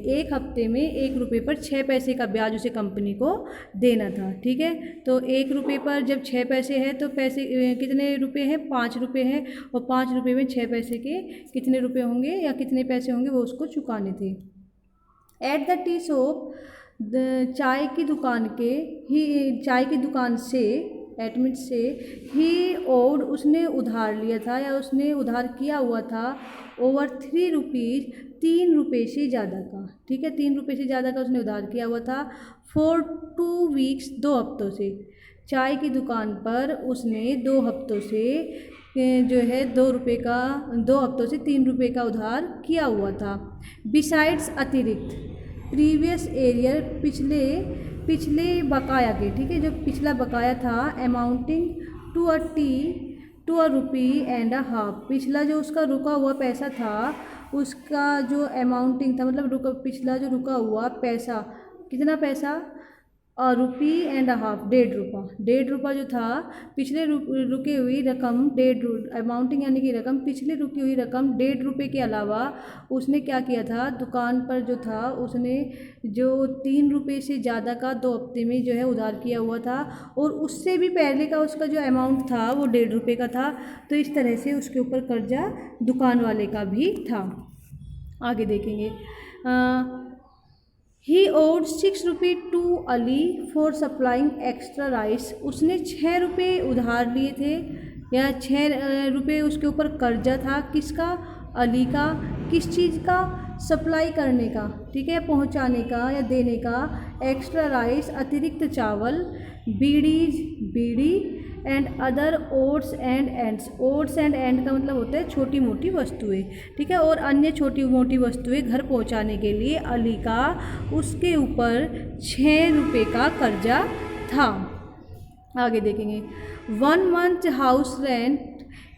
1 रुपये पर 6 पैसे का ब्याज उसे कंपनी को देना था। ठीक है, तो 1 रुपये पर जब 6 पैसे है तो पैसे कितने रुपये हैं, 5 रुपये हैं, और 5 रुपये में 6 पैसे के कितने रुपये होंगे या कितने पैसे होंगे वो उसको चुकाने थे। एट द टी शॉप, चाय की दुकान से, एडमिट से, ही ओड, उसने उधार लिया था या उसने उधार किया हुआ था, ओवर 3 रुपीज़, 3 रुपये से ज़्यादा का। ठीक है, 3 रुपये से ज़्यादा का उसने उधार किया हुआ था, फॉर 2 वीक्स, 2 हफ्तों से। चाय की दुकान पर उसने 2 हफ्तों से जो है 2 रुपये का, 2 हफ्तों से 3 रुपये का उधार किया हुआ था। बिसाइड्स, अतिरिक्त, प्रीवियस एरियर, पिछले बकाया के। ठीक है, जो पिछला बकाया था, amounting to a rupee and a half, पिछला जो उसका रुका हुआ पैसा था उसका जो अमाउंटिंग था, मतलब पिछला जो रुका हुआ पैसा, कितना पैसा, रुपी एंड हाफ, 1.5 रुपया जो था, पिछले रुकी हुई रकम, अमाउंटिंग यानी कि रकम, पिछले रुकी हुई रकम 1.5 रुपये के अलावा उसने क्या किया था, दुकान पर जो था उसने जो 3 रुपये से ज़्यादा का 2 हफ्ते में जो है उधार किया हुआ था, और उससे भी पहले का उसका जो अमाउंट था वो 1.5 रुपये का था। तो इस तरह से उसके ऊपर कर्जा दुकान वाले का भी था। आगे देखेंगे। ही ओड 6 रुपये to Ali for supplying extra rice, उसने 6 रुपये उधार लिए थे या 6 रुपये उसके ऊपर कर्जा था, किसका, अली का, किस चीज़ का, सप्लाई करने का। ठीक है, पहुंचाने का या देने का, एक्स्ट्रा राइस, अतिरिक्त चावल, bidi and other odds and ends, odds and end का मतलब होता है छोटी मोटी वस्तुएं। ठीक है, और अन्य छोटी मोटी वस्तुएं घर पहुंचाने के लिए अली का उसके ऊपर 6 रुपये का कर्जा था। आगे देखेंगे। 1 मंथ हाउस रेंट,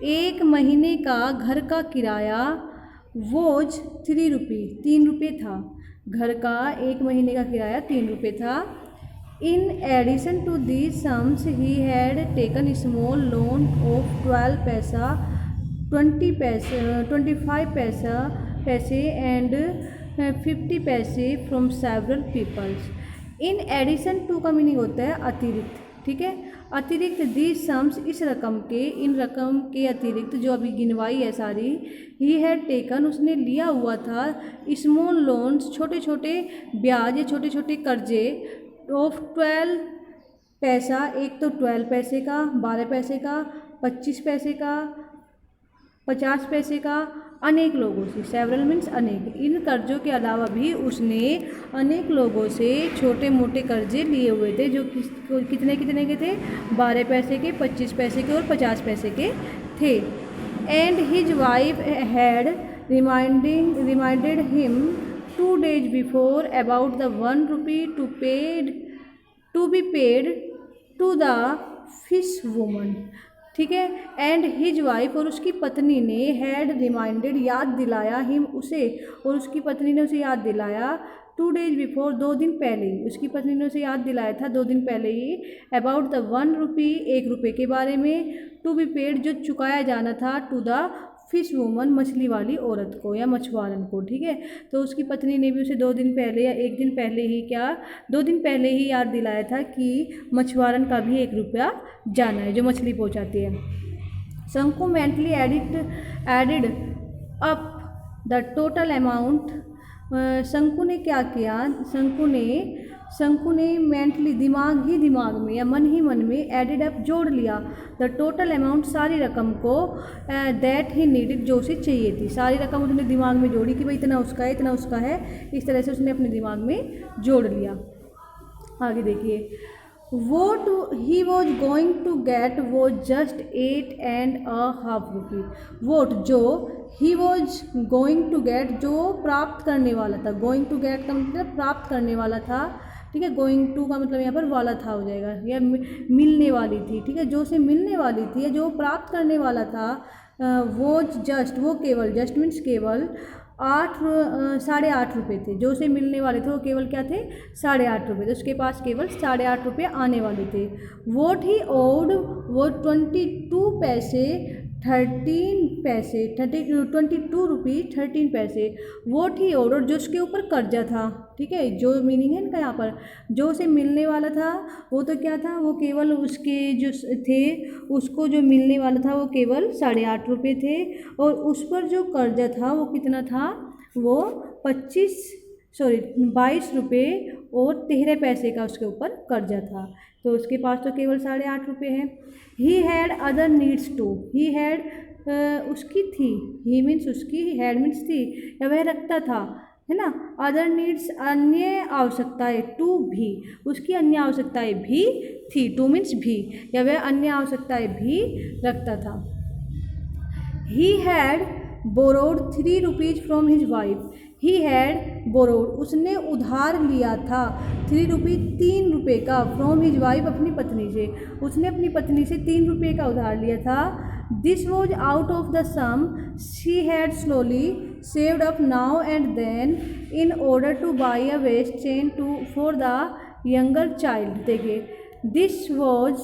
1 महीने का घर का किराया, वोज 3 रुपये, 3 रुपये था, घर का 1 महीने का किराया 3 रुपये था। In addition to these sums, he had taken a small loan of 12 paisa, 20 paisa, 25 paise and 50 paise from several peoples. In addition to का मीनिंग होता है अतिरिक्त, ठीक है। अतिरिक्त these sums, इस रकम के, इन रकम के अतिरिक्त जो अभी गिनवाई है सारी, he had taken, उसने लिया हुआ था, small loans, छोटे छोटे ब्याज या छोटे छोटे कर्जे, ऑफ 12 पैसा, एक तो 12 पैसे का, 12 पैसे का, 25 पैसे का, 50 पैसे का, अनेक लोगों से, सेवरल मीन्स अनेक। इन कर्जों के अलावा भी उसने अनेक लोगों से छोटे मोटे कर्जे लिए हुए थे, जो कितने कितने के थे, 12 पैसे के, 25 पैसे के और 50 पैसे के थे। And his wife had reminded him 2 days before about the 1 rupee to be paid to the fish woman, ठीक है। एंड हिज वाइफ, और उसकी पत्नी ने, हैड रिमाइंडेड, याद दिलाया, हिम उसे, और उसकी पत्नी ने उसे याद दिलाया, 2 days बिफोर, 2 दिन पहले ही, उसकी पत्नी ने उसे याद दिलाया था 2 दिन पहले ही, अबाउट द 1 rupee, 1 रुपये के बारे में, टू बी पेड, जो चुकाया जाना था, टू द फिश वूमन, मछली वाली औरत को या मछुआरन को, ठीक है। तो उसकी पत्नी ने भी उसे 2 दिन पहले या 1 दिन पहले ही, क्या 2 दिन पहले ही याद दिलाया था कि मछुआरन का भी 1 रुपया जाना है, जो मछली पहुंचाती है। शंकु mentally added up the total amount, शंकु ने क्या किया, शंकु ने मेंटली, दिमाग में या मन ही मन में, एडिड अप, जोड़ लिया, द टोटल अमाउंट, सारी रकम को, दैट ही नीडेड, जो उसे चाहिए थी, सारी रकम उसने दिमाग में जोड़ी कि भाई इतना उसका है, इतना उसका है, इस तरह से उसने अपने दिमाग में जोड़ लिया। आगे देखिए, what he was going to get was just 8.5 rupees. What, जो he was going to get, जो प्राप्त करने वाला था, going to get का मतलब प्राप्त करने वाला था, ठीक है। गोइंग टू का मतलब यहाँ पर वाला था हो जाएगा, या मिलने वाली थी, ठीक है। जो उसे मिलने वाली थी या जो प्राप्त करने वाला था, वो जस्ट, वो केवल, जस्ट मीन्स केवल 8.5 रुपये थे, जो उसे मिलने वाले थे वो केवल क्या थे, 8.5 रुपये थे, उसके पास केवल 8.5 रुपये आने वाले थे। वोट ही ओड, वो 22 पैसे 13 पैसे 22 रुपीज़ 13 पैसे, वोट ही ओड, और जो उसके ऊपर कर्जा था, ठीक है। जो मीनिंग है इनका यहाँ पर, जो उसे मिलने वाला था वो तो क्या था, वो केवल उसके जो थे, उसको जो मिलने वाला था वो केवल 8.5 रुपये थे, और उस पर जो कर्जा था वो कितना था, वो 22 रुपये और 13 पैसे का उसके ऊपर कर्जा था। तो उसके पास तो केवल 8.5 रुपये है। He had other needs too, he had उसकी थी, ही मीन्स उसकी, हैड मीन्स थी, या वह रखता था, है ना। अदर नीड्स, अन्य आवश्यकताएं, टू भी, उसकी अन्य आवश्यकताएं भी थी, टू मीन्स भी, या वह अन्य आवश्यकताएं भी रखता था। He had borrowed 3 rupees from his wife, he had borrowed, उसने उधार लिया था, 3 रुपये, 3 रुपये का, फ्रॉम हिज वाइफ, अपनी पत्नी से, उसने अपनी पत्नी से 3 रुपये का उधार लिया था। This was out of the sum she had slowly saved up now and then in order to buy a waist chain for the younger child. देखिए, this was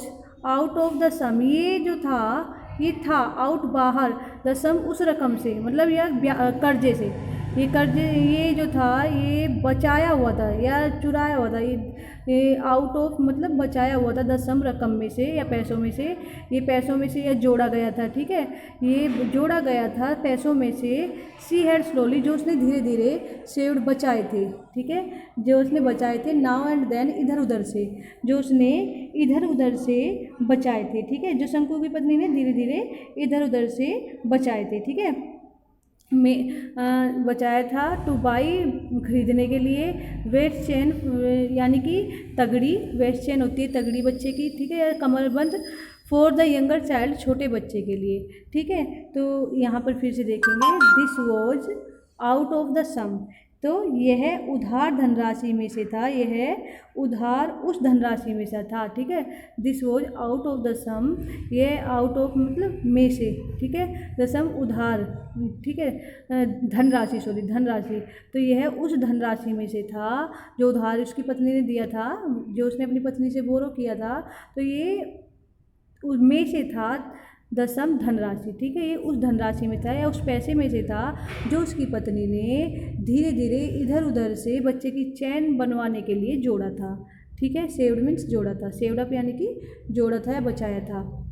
out of the sum, ये जो था, ये था out, बाहर, the सम, उस रकम से, मतलब यह कर्जे से, ये कर्जे, ये जो था ये बचाया हुआ था या चुराया हुआ था, ये आउट ऑफ मतलब बचाया हुआ था, 10 सम, रकम में से या पैसों में से, ये पैसों में से यह जोड़ा गया था, ठीक है। ये जोड़ा गया था पैसों में से, सी हैड स्लोली, जो उसने धीरे धीरे, सेव्ड, बचाए थे, ठीक है, जो उसने बचाए थे, नाउ एंड देन, इधर उधर से, जो उसने इधर उधर से बचाए थे, ठीक है, जो शंकु की पत्नी ने धीरे धीरे इधर उधर से बचाए थे, ठीक है, में बचाया था, टू बाई, खरीदने के लिए, वेस्ट चेन, यानी कि तगड़ी, वेस्ट चेन होती है तगड़ी बच्चे की, ठीक है, कमरबंद, फॉर द यंगर चाइल्ड, छोटे बच्चे के लिए, ठीक है। तो यहाँ पर फिर से देखेंगे, this was out of the sum, तो यह उधार धनराशि में से था, यह उधार उस धनराशि में से था, ठीक है। This was out of the sum, यह आउट ऑफ मतलब में से, ठीक है। द सम उधार, ठीक है, धनराशि, सॉरी धनराशि, तो यह उस धनराशि में से था जो उधार उसकी पत्नी ने दिया था, जो उसने अपनी पत्नी से बोरो किया था, तो ये उसमें से था द सम धनराशि, ठीक है। ये उस धनराशि में था या उस पैसे में से था जो उसकी पत्नी ने धीरे धीरे इधर उधर से बच्चे की चैन बनवाने के लिए जोड़ा था, ठीक है। सेव्ड मीन्स जोड़ा था, सेव्ड अप यानी कि जोड़ा था या बचाया था।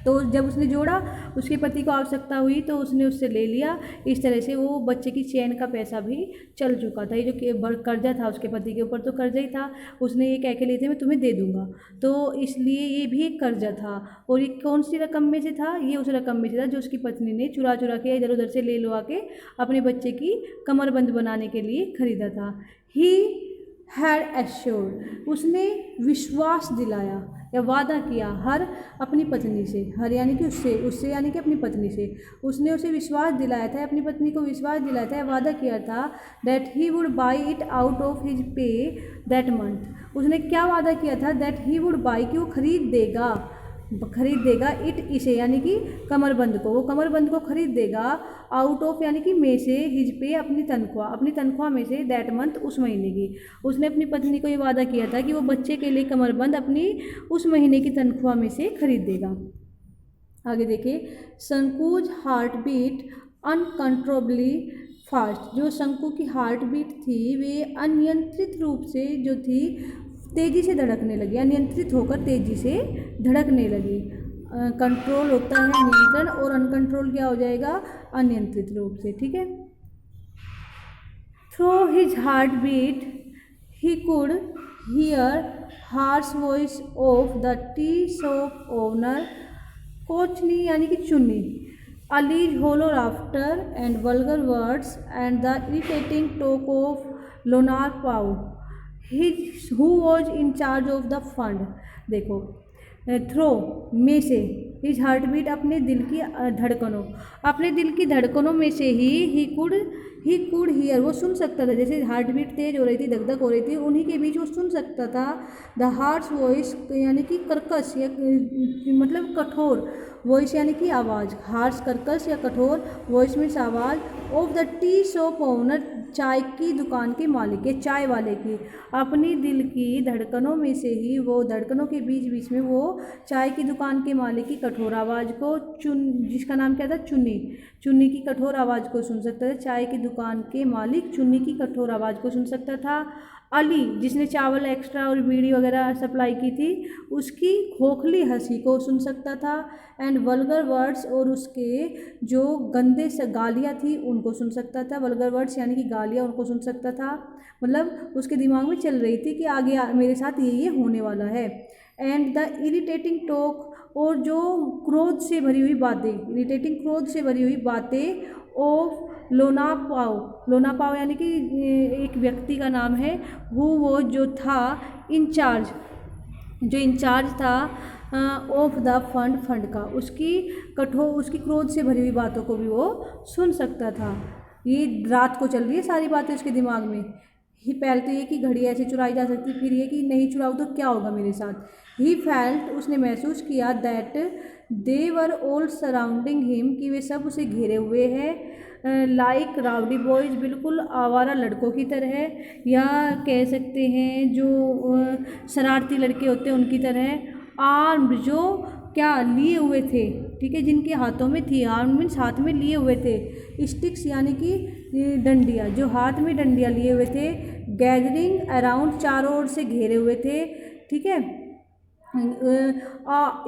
तो जब उसने जोड़ा, उसके पति को आवश्यकता हुई तो उसने उससे ले लिया। इस तरह से वो बच्चे की चैन का पैसा भी चल चुका था। ये जो कर्जा था उसके पति के ऊपर, तो कर्जा ही था, उसने ये कह के लिए थे मैं तुम्हें दे दूंगा, तो इसलिए ये भी एक कर्जा था। और ये कौन सी रकम में से था? ये उस रकम में से था जो उसकी पत्नी ने चुरा चुरा के इधर उधर से ले लो आके अपने बच्चे की कमरबंद बनाने के लिए खरीदा था। ही हैड एश्योर्ड, उसने विश्वास दिलाया या वादा किया, हर अपनी पत्नी से, हर यानी कि उससे यानी कि अपनी पत्नी से, उसने उसे विश्वास दिलाया था, अपनी पत्नी को विश्वास दिलाया था, वादा किया था that he would buy it out of his pay that month. उसने क्या वादा किया था? दैट ही वुड बाई, कि वो खरीद देगा इट, इसे यानी कि कमरबंद को, वो कमरबंद को खरीद देगा आउट ऑफ यानी कि में से, हिज पे अपनी तनख्वाह में से, दैट मंथ उस महीने की। उसने अपनी पत्नी को ये वादा किया था कि वो बच्चे के लिए कमरबंद अपनी उस महीने की तनख्वाह में से खरीद देगा। आगे देखिए, शंकुज हार्ट बीट अनकंट्रोलेबली फास्ट, जो शंकु की हार्ट बीट थी वे अनियंत्रित रूप से जो थी तेज़ी से धड़कने लगी, अनियंत्रित होकर तेज़ी से धड़कने लगी। कंट्रोल होता है नियंत्रण, और अनकंट्रोल क्या हो जाएगा? अनियंत्रित रूप से, ठीक है। Through his heart beat he could hear harsh voice of the tea shop owner, Kochuni यानी कि Chunni, Ali's hollow laughter and vulgar words and the irritating talk of Lonar Pau who was in charge of the fund. देखो, through में से, his heart beat अपने दिल की धड़कनों, अपने दिल की धड़कनों में से ही कुड हियर, वो सुन सकता था, जैसे हार्ट बीट तेज हो रही थी, धक धक हो रही थी, उन्हीं के बीच वो सुन सकता था द हार्श वॉइस यानी कि कर्कश या मतलब कठोर, वॉइस यानी कि आवाज़, हार्श कर्कश या कठोर, वॉइस मीन्स आवाज़, of the tea shop owner, चाय की दुकान के मालिक के, चाय वाले की, अपनी दिल की धड़कनों में से ही, वो धड़कनों के बीच बीच में वो चाय की दुकान के मालिक की कठोर आवाज़ को, जिसका नाम क्या था? चुन्नी की कठोर आवाज़ को सुन सकता था। चाय की दुकान के मालिक चुन्नी की कठोर आवाज़ को सुन सकता था। अली, जिसने चावल एक्स्ट्रा और बीड़ी वगैरह सप्लाई की थी, उसकी खोखली हंसी को सुन सकता था। एंड वल्गर वर्ड्स, और उसके जो गंदे से गालियाँ थी उनको सुन सकता था। वल्गर वर्ड्स यानी कि गालियाँ, उनको सुन सकता था, मतलब उसके दिमाग में चल रही थी कि आगे मेरे साथ ये होने वाला है। एंड द इरिटेटिंग टॉक, और जो क्रोध से भरी हुई बातें, इरिटेटिंग क्रोध से भरी हुई बातें ऑफ लोना पाव यानी कि एक व्यक्ति का नाम है, वो जो था इंचार्ज, जो इंचार्ज था ऑफ द फंड का, उसकी क्रोध से भरी हुई बातों को भी वो सुन सकता था। ये रात को चल रही है सारी बातें उसके दिमाग में। ही पहले तो ये कि घड़ी ऐसे चुराई जा सकती, फिर ये कि नहीं चुराऊँ तो क्या होगा मेरे साथ। ही फेल्ट, उसने महसूस किया, that they were all surrounding him, कि वे सब उसे घेरे हुए हैं, लाइक राउडी बॉयज़, बिल्कुल आवारा लड़कों की तरह, या कह सकते हैं जो शरारती लड़के होते हैं उनकी तरह। आर्म्ड, जो क्या लिए हुए थे, ठीक है, जिनके हाथों में थी, आर्म मीन्स हाथ में लिए हुए थे, स्टिक्स यानी कि डंडियाँ, जो हाथ में डंडियाँ लिए हुए थे, गैदरिंग अराउंड, चारों ओर से घेरे हुए थे, ठीक है।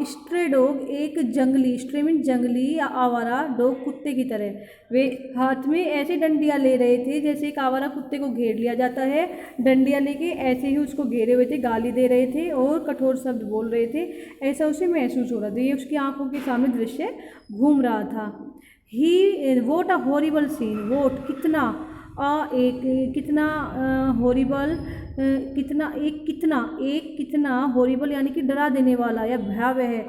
स्ट्रे डॉग, एक जंगली, स्ट्रे मीन्स जंगली या आवारा डॉग, कुत्ते की तरह, वे हाथ में ऐसे डंडियाँ ले रहे थे जैसे एक आवारा कुत्ते को घेर लिया जाता है, डंडियाँ लेके ऐसे ही उसको घेरे हुए थे, गाली दे रहे थे और कठोर शब्द बोल रहे थे, ऐसा उसे महसूस हो रहा था। ये उसकी आंखों के सामने दृश्य घूम रहा था। He what a horrible scene, what कितना, कितना हॉरिबल, कितना हॉरिबल यानी कि डरा देने वाला या भयावह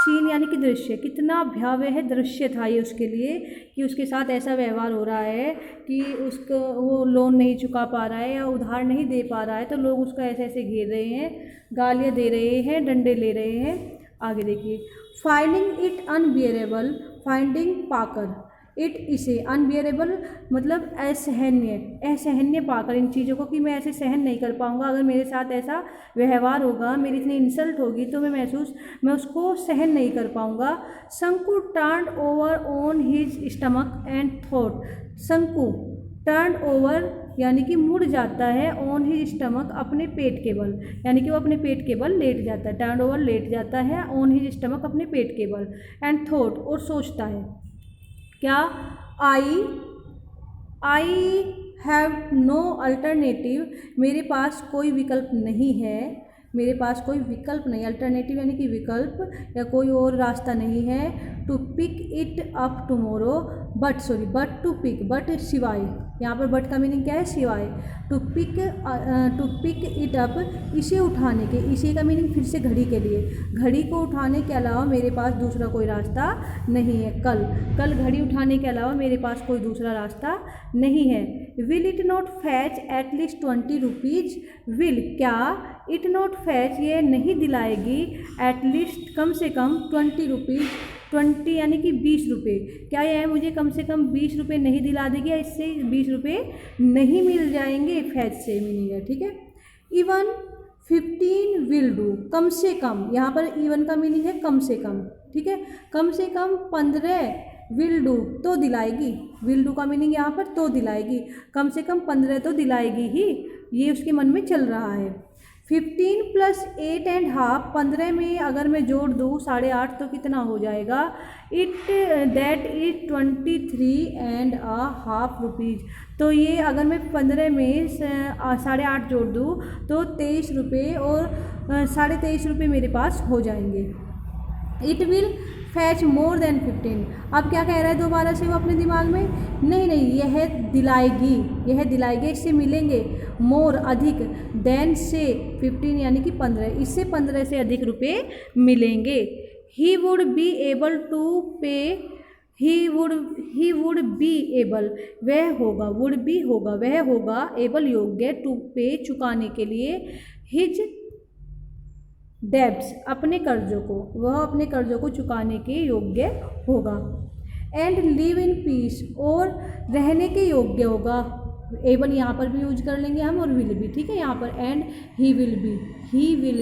सीन यानी कि दृश्य, कितना भयावह दृश्य था ये उसके लिए कि उसके साथ ऐसा व्यवहार हो रहा है कि उसको वो लोन नहीं चुका पा रहा है या उधार नहीं दे पा रहा है, तो लोग उसको ऐसे ऐसे घेर रहे हैं, गालियाँ दे रहे हैं, डंडे ले रहे हैं। आगे देखिए, फाइंडिंग इट अनबियरेबल, फाइंडिंग पाकर इट, इसे, अनबियरेबल मतलब असहनीय, असहनीय पाकर इन चीज़ों को कि मैं ऐसे सहन नहीं कर पाऊँगा, अगर मेरे साथ ऐसा व्यवहार होगा, मेरी इतनी इंसल्ट होगी तो मैं उसको सहन नहीं कर पाऊँगा। शंकु turn over on his stomach and thought, शंकु टर्न ओवर यानी कि मुड़ जाता है, ऑन हिज स्टमक अपने पेट के बल, यानी कि वो अपने पेट के बल लेट जाता है, टर्न ओवर लेट जाता है, ऑन हिज स्टमक अपने पेट के बल, एंड थॉट और सोचता है क्या, आई हैव नो अल्टरनेटिव, मेरे पास कोई विकल्प नहीं है, मेरे पास कोई विकल्प नहीं, अल्टरनेटिव यानी कि विकल्प या कोई और रास्ता नहीं है, to pick it up tomorrow, but to pick, but सिवाय, यहाँ पर बट का मीनिंग क्या है, सिवाय, टू पिक इट अप, इसे उठाने के, इसे का मीनिंग फिर से घड़ी के लिए, घड़ी को उठाने के अलावा मेरे पास दूसरा कोई रास्ता नहीं है, कल घड़ी उठाने के अलावा मेरे पास कोई दूसरा रास्ता नहीं है। Will it not fetch at least 20 rupees, will क्या, इट नॉट फैच ये नहीं दिलाएगी, एटलीस्ट कम से कम 20 रुपीज़, 20 यानी कि 20 रुपये, क्या यह मुझे कम से कम 20 रुपये नहीं दिला देगी या इससे 20 रुपये नहीं मिल जाएंगे, फैच से मीनिंग है, ठीक है। इवन 15 विल डू, कम से कम, यहाँ पर इवन का मीनिंग है कम से कम, ठीक है, कम से कम 15 विल डू तो दिलाएगी, विल डू का मीनिंग यहाँ पर तो दिलाएगी, कम से कम 15 तो दिलाएगी ही, ये उसके मन में चल रहा है। 15 + 8.5, 15 में अगर मैं जोड़ दूँ 8.5 तो कितना हो जाएगा, दैट इज 23.5 रुपीज़, तो ये अगर मैं 15 में 8.5 जोड़ दूँ तो 23 रुपये और 23.5 रुपये मेरे पास हो जाएंगे। It will fetch more than 15, अब क्या कह रहा है दोबारा से वो अपने दिमाग में, नहीं यह दिलाएगी, इससे मिलेंगे, मोर अधिक, देन से 15 यानी कि 15, इससे 15 से अधिक रुपए मिलेंगे। He would be able to pay, he would be able, वह होगा, वुड बी होगा, वह होगा, एबल योग्य, टू पे चुकाने के लिए, हिज डेब्ट्स अपने कर्जों को, वह अपने कर्जों को चुकाने के योग्य होगा। एंड लिव इन पीस, और रहने के योग्य होगा, एबल यहाँ पर भी यूज कर लेंगे हम, और विल भी, ठीक है, यहाँ पर and he will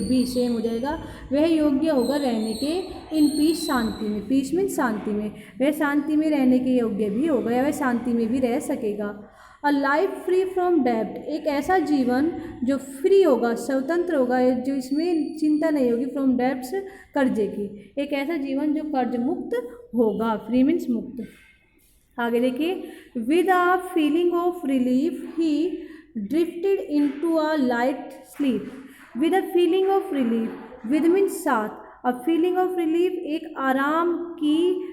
be same हो जाएगा, वह योग्य होगा रहने के, इन पीस शांति में, पीस मीन शांति में, वह शांति में रहने के योग्य भी होगा या वह शांति में भी रह सकेगा। अ लाइफ फ्री फ्रॉम डेब्ट, एक ऐसा जीवन जो फ्री होगा, स्वतंत्र होगा, जो इसमें चिंता नहीं होगी, फ्रॉम डेब्ट्स कर्जे की, एक ऐसा जीवन जो कर्ज मुक्त होगा, फ्री मीन्स मुक्त। आगे देखिए, with a feeling of relief he drifted into a light sleep, with a feeling of relief, with means साथ, अ फीलिंग ऑफ रिलीफ एक आराम की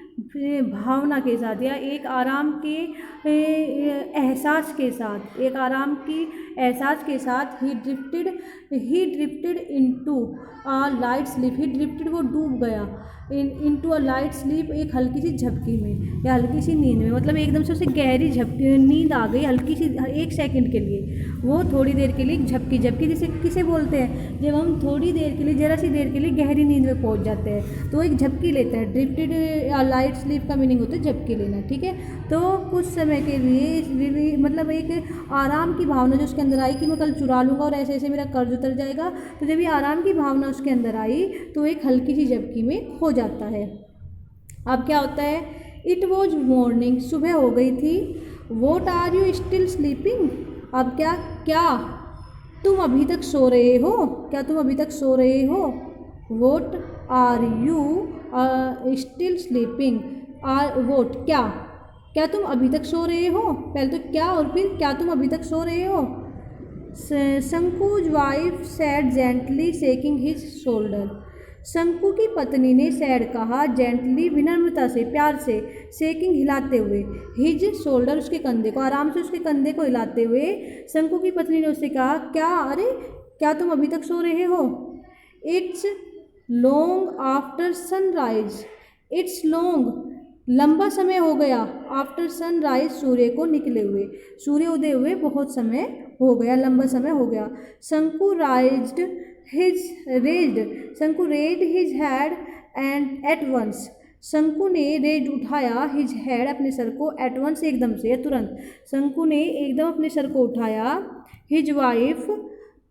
भावना के साथ या एक आराम के एहसास के साथ, एक आराम की एहसास के साथ, he drifted into a light sleep, he drifted वो डूब गया, इनटू अ लाइट स्लीप एक हल्की सी झपकी में या हल्की सी नींद में, मतलब एकदम से उसे गहरी झपकी नींद आ गई, हल्की सी 1 सेकंड के लिए, वो थोड़ी देर के लिए झपकी जिसे किसे बोलते हैं, जब हम थोड़ी देर के लिए, ज़रा सी देर के लिए गहरी नींद में पहुंच जाते हैं तो एक झपकी लेते हैं। ड्रिफ्टेड लाइट स्लीप का मीनिंग होता है झपकी लेना, ठीक है। तो कुछ समय के लिए मतलब एक आराम की भावना जो उसके अंदर आई कि मैं कल चुरा लूँगा और ऐसे ऐसे मेरा कर्ज उतर जाएगा, तो जब ये आराम की भावना उसके अंदर आई तो एक हल्की सी झपकी में हो जाता है। अब क्या होता है, इट वॉज मॉर्निंग, सुबह हो गई थी, what are you still sleeping, अब क्या तुम अभी तक सो रहे हो, क्या तुम अभी तक सो रहे हो, what are you still sleeping, what क्या तुम अभी तक सो रहे हो, पहले तो क्या और फिर क्या तुम अभी तक सो रहे हो। Shanku's wife said gently shaking his shoulder, Shanku की पत्नी ने सैड कहा, जेंटली विनम्रता से, प्यार से, शेकिंग हिलाते हुए, हिज शोल्डर उसके कंधे को, आराम से उसके कंधे को हिलाते हुए शंकु की पत्नी ने उससे कहा, क्या तुम अभी तक सो रहे हो। It's long after sunrise, it's long, लंबा समय हो गया, आफ्टर सनराइज, सूर्य को निकले हुए, सूर्य उदय हुए बहुत समय हो गया, लंबा समय हो गया। Shanku raised his raised, Shanku raised his head and at once, Shanku ने रेज उठाया, हिज हेड अपने सर को, एट वंस एकदम से या तुरंत, शंकु ने एकदम अपने सर को उठाया। His wife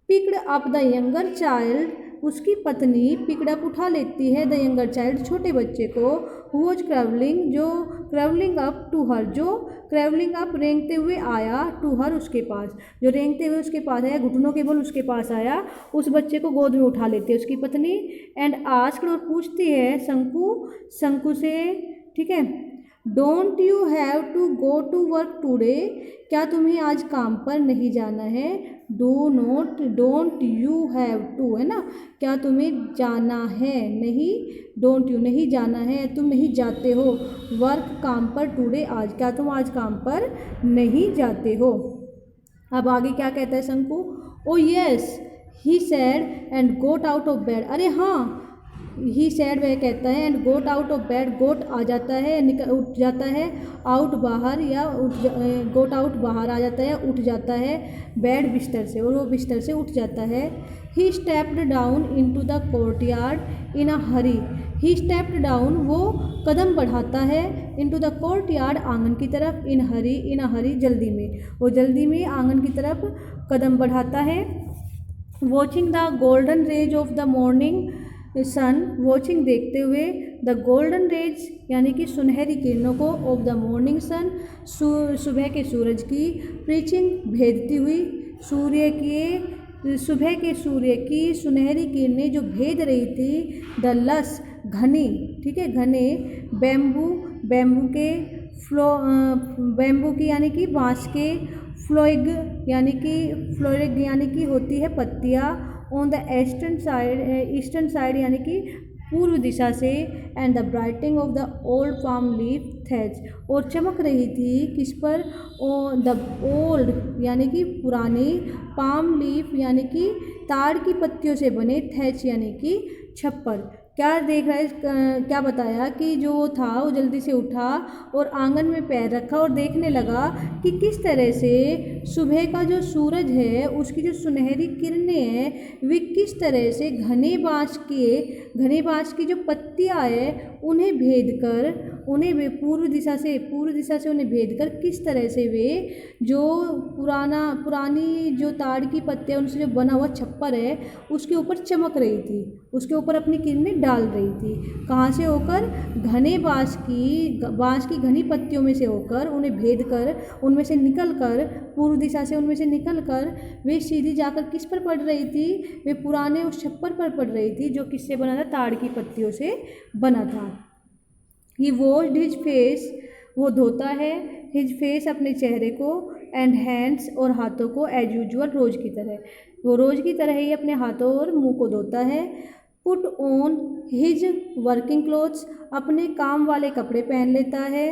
picked up the younger child, उसकी पत्नी पिक्ड अप उठा लेती है द यंगर चाइल्ड, छोटे बच्चे को, हु वॉज ट्रैवलिंग, जो ट्रैवलिंग अप टू हर, जो ट्रैवलिंग अप रेंगते हुए आया, टू हर उसके पास, जो रेंगते हुए उसके पास आया, घुटनों के बल उसके पास आया, उस बच्चे को गोद में उठा लेती है उसकी पत्नी। एंड आस्क्ड, और पूछती है शंकु से, ठीक है, don't you have to go to work today, क्या तुम्हें आज काम पर नहीं जाना है, डोंट यू हैव टू, है ना, क्या तुम्हें जाना है, नहीं, डोंट यू नहीं जाना है, तुम नहीं जाते हो, वर्क काम पर, टूडे आज, क्या तुम आज काम पर नहीं जाते हो। अब आगे क्या कहता है Shanku, oh yes he said and got out of bed, अरे हाँ, ही सैड वह कहता है, and got out of bed, got आ जाता है, उठ जाता है, आउट बाहर, या गोट आउट बाहर आ जाता है, उठ जाता है, बेड बिस्तर से, और वो बिस्तर से उठ जाता है। ही stepped down into the courtyard in a Hari, he stepped down, वो कदम बढ़ाता है, इनटू द कोर्टयार्ड, आंगन की तरफ, इन अ हरी, जल्दी में, वो जल्दी में आंगन की तरफ कदम बढ़ाता है। Watching the golden rays of the morning sun, watching देखते हुए, द गोल्डन रेज यानी कि सुनहरी किरणों को, ऑफ द मॉर्निंग सन, सुबह के सूरज की, प्रीचिंग भेदती हुई, सुबह के सूर्य की सुनहरी किरणें जो भेद रही थी, द लस, घने, ठीक है, घने, बैम्बू की यानी कि बाँस के, फ्लोइग यानी कि होती है पत्तियाँ, ऑन द ईस्टर्न साइड यानी कि पूर्व दिशा से, and the brightening of the old palm leaf thatch, और चमक रही थी किस पर, द ओल्ड यानी कि पुरानी, पाम लीफ यानी कि ताड़ की पत्तियों से बने, थैच यानी कि छप्पर। क्या देख रहा है, क्या बताया कि जो वो था वो जल्दी से उठा और आंगन में पैर रखा और देखने लगा कि किस तरह से सुबह का जो सूरज है उसकी जो सुनहरी किरणें हैं वे किस तरह से घने बाँस की जो पत्तियाँ हैं उन्हें पूर्व दिशा से उन्हें भेद कर किस तरह से वे जो पुरानी जो ताड़ की पत्तियाँ उनसे जो बना हुआ छप्पर है उसके ऊपर चमक रही थी, उसके ऊपर अपनी किरणें डाल रही थी। कहाँ से होकर, घने बाँस की घनी पत्तियों में से होकर, उन्हें भेद कर, उनमें से निकल कर, पूर्व दिशा से उनमें से निकल कर वे सीधी जाकर किस पर पड़ रही थी, वे पुराने उस छप्पर पर पड़ रही थी जो किससे बना था, ताड़ की पत्तियों से बना था। ही वॉश्ड हिज फेस, वो धोता है, हिज फेस अपने चेहरे को, एंड हैंड्स और हाथों को, एज यूजुअल रोज़ की तरह, वो रोज़ की तरह ही अपने हाथों और मुंह को धोता है। Put on his working clothes, अपने काम वाले कपड़े पहन लेता है।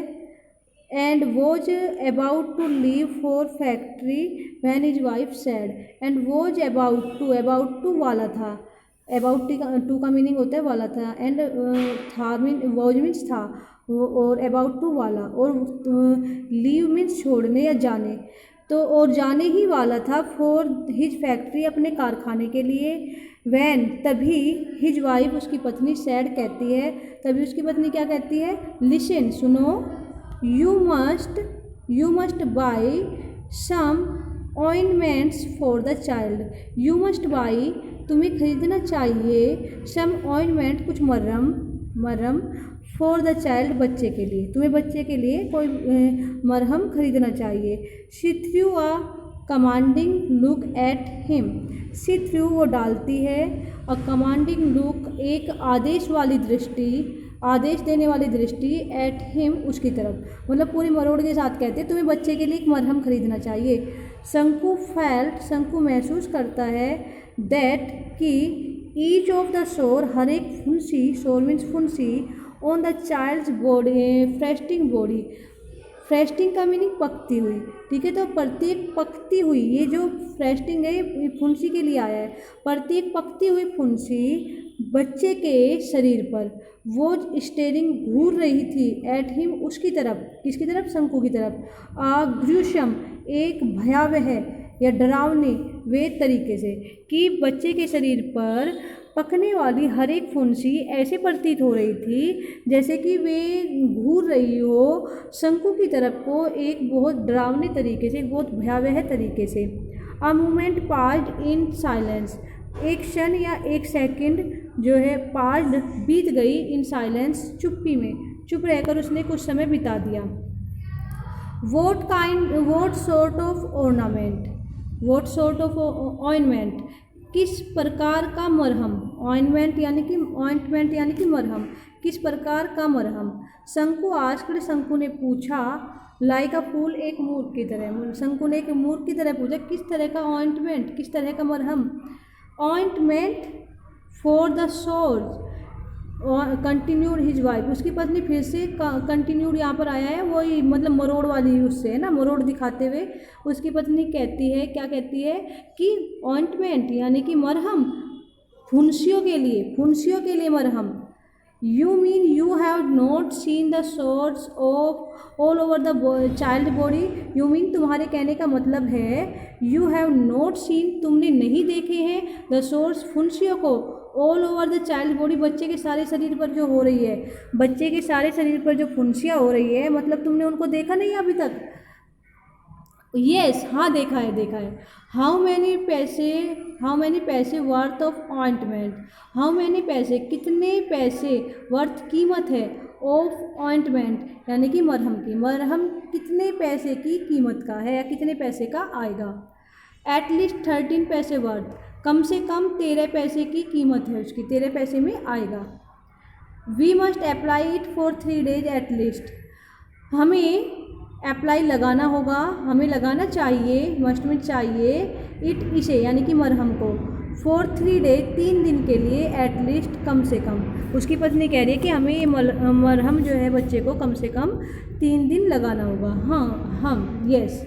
And was about to leave for factory when his wife said, and was about to वाला था, अबाउट टू का मीनिंग होता है वाला था, एंड था वॉज मीन्स था, और अबाउट टू वाला, और लीव मीन्स छोड़ने या जाने, तो और जाने ही वाला था, फॉर हिज फैक्ट्री अपने कारखाने के लिए। वैन तभी, हिज वाइफ उसकी पत्नी सैड कहती है, तभी उसकी पत्नी क्या कहती है, लिसन सुनो, you must buy some ointments for the child, you must buy तुम्हें खरीदना चाहिए, सम ऑइंटमेंट कुछ मरहम फॉर द चाइल्ड बच्चे के लिए, तुम्हें बच्चे के लिए कोई मरहम खरीदना चाहिए। She through a commanding look at him, she threw वो डालती है, अ कमांडिंग लुक एक आदेश देने वाली दृष्टि, एट हिम उसकी तरफ, मतलब पूरी मरोड़ के साथ कहते हैं तुम्हें बच्चे के लिए एक मरहम खरीदना चाहिए। शंकु महसूस करता है, दैट कि ईच ऑफ द सोर हर एक फुंसी, सोर मीन्स फुंसी, on the child's body festering body, festering का मीनिंग पकती हुई, ठीक है, तो प्रत्येक पकती हुई, ये जो फ्रेस्टिंग है ये फुंसी के लिए आया है, प्रत्येक पकती हुई फुंसी बच्चे के शरीर पर। वो स्टेरिंग घूर रही थी एट हिम उसकी तरफ, किसकी तरफ, शंकु की तरफ। ग्रूशम एक भयावह या डरावने वे तरीके से, कि बच्चे के शरीर पर पकने वाली हर एक फुंसी ऐसे प्रतीत हो रही थी जैसे कि वे घूर रही हो शंकु की तरफ को एक बहुत डरावने तरीके से, एक बहुत भयावह तरीके से। A moment passed in silence, एक क्षण या एक सेकंड जो है पास्ड बीत गई इन साइलेंस, चुप्पी में, चुप रहकर उसने कुछ समय बिता दिया। Vote sort of ornament, vote sort of ointment, किस प्रकार का मरहम, ऑइनमेंट यानी कि ऑइंटमेंट यानी कि मरहम, किस प्रकार का मरहम। शंकु आस्क्ड, शंकु ने पूछा, लाइक अ फूल एक मूर्ख की तरह, शंकु ने एक मूर्ख की तरह पूछा किस तरह का ऑइंटमेंट, किस तरह का मरहम। Ointment for the source continued his wife, उसकी पत्नी फिर से कंटिन्यूड यहाँ पर आया है, वही मतलब मरोड़ वाली उससे है ना, मरोड़ दिखाते हुए उसकी पत्नी कहती है, क्या कहती है कि ऑइंटमेंट यानी कि मरहम, फुंसियों के लिए, फुंसियों के लिए मरहम। You mean you have not seen the source of all over the child body, you mean तुम्हारे कहने का मतलब है यू हैव नॉट सीन, तुमने नहीं देखे हैं, द सोर्स फुंसियों को, all over the child body, बच्चे के सारे शरीर पर जो हो रही है, बच्चे के सारे शरीर पर जो फुंसियाँ हो रही है, मतलब तुमने उनको देखा नहीं अभी तक। यस, हाँ देखा है, देखा है। हाउ मैनी पैसे worth of ointment, how many पैसे, कितने पैसे, वर्थ कीमत है, ऑफ ऑइंटमेंट यानी कि मरहम की, मरहम कितने पैसे की कीमत का है या कितने पैसे का आएगा। एटलीस्ट 13 पैसे वर्थ, कम से कम 13 पैसे की कीमत है उसकी, 13 पैसे में आएगा। We must apply it for 3 days at least, हमें अप्लाई लगाना होगा, हमें लगाना चाहिए, मस्ट में चाहिए, इट इसे यानी कि मरहम को, फॉर 3 days 3 दिन के लिए, एटलीस्ट कम से कम। उसकी पत्नी कह रही है कि हमें ये मरहम जो है बच्चे को कम से कम 3 दिन लगाना होगा। हाँ हम, यस,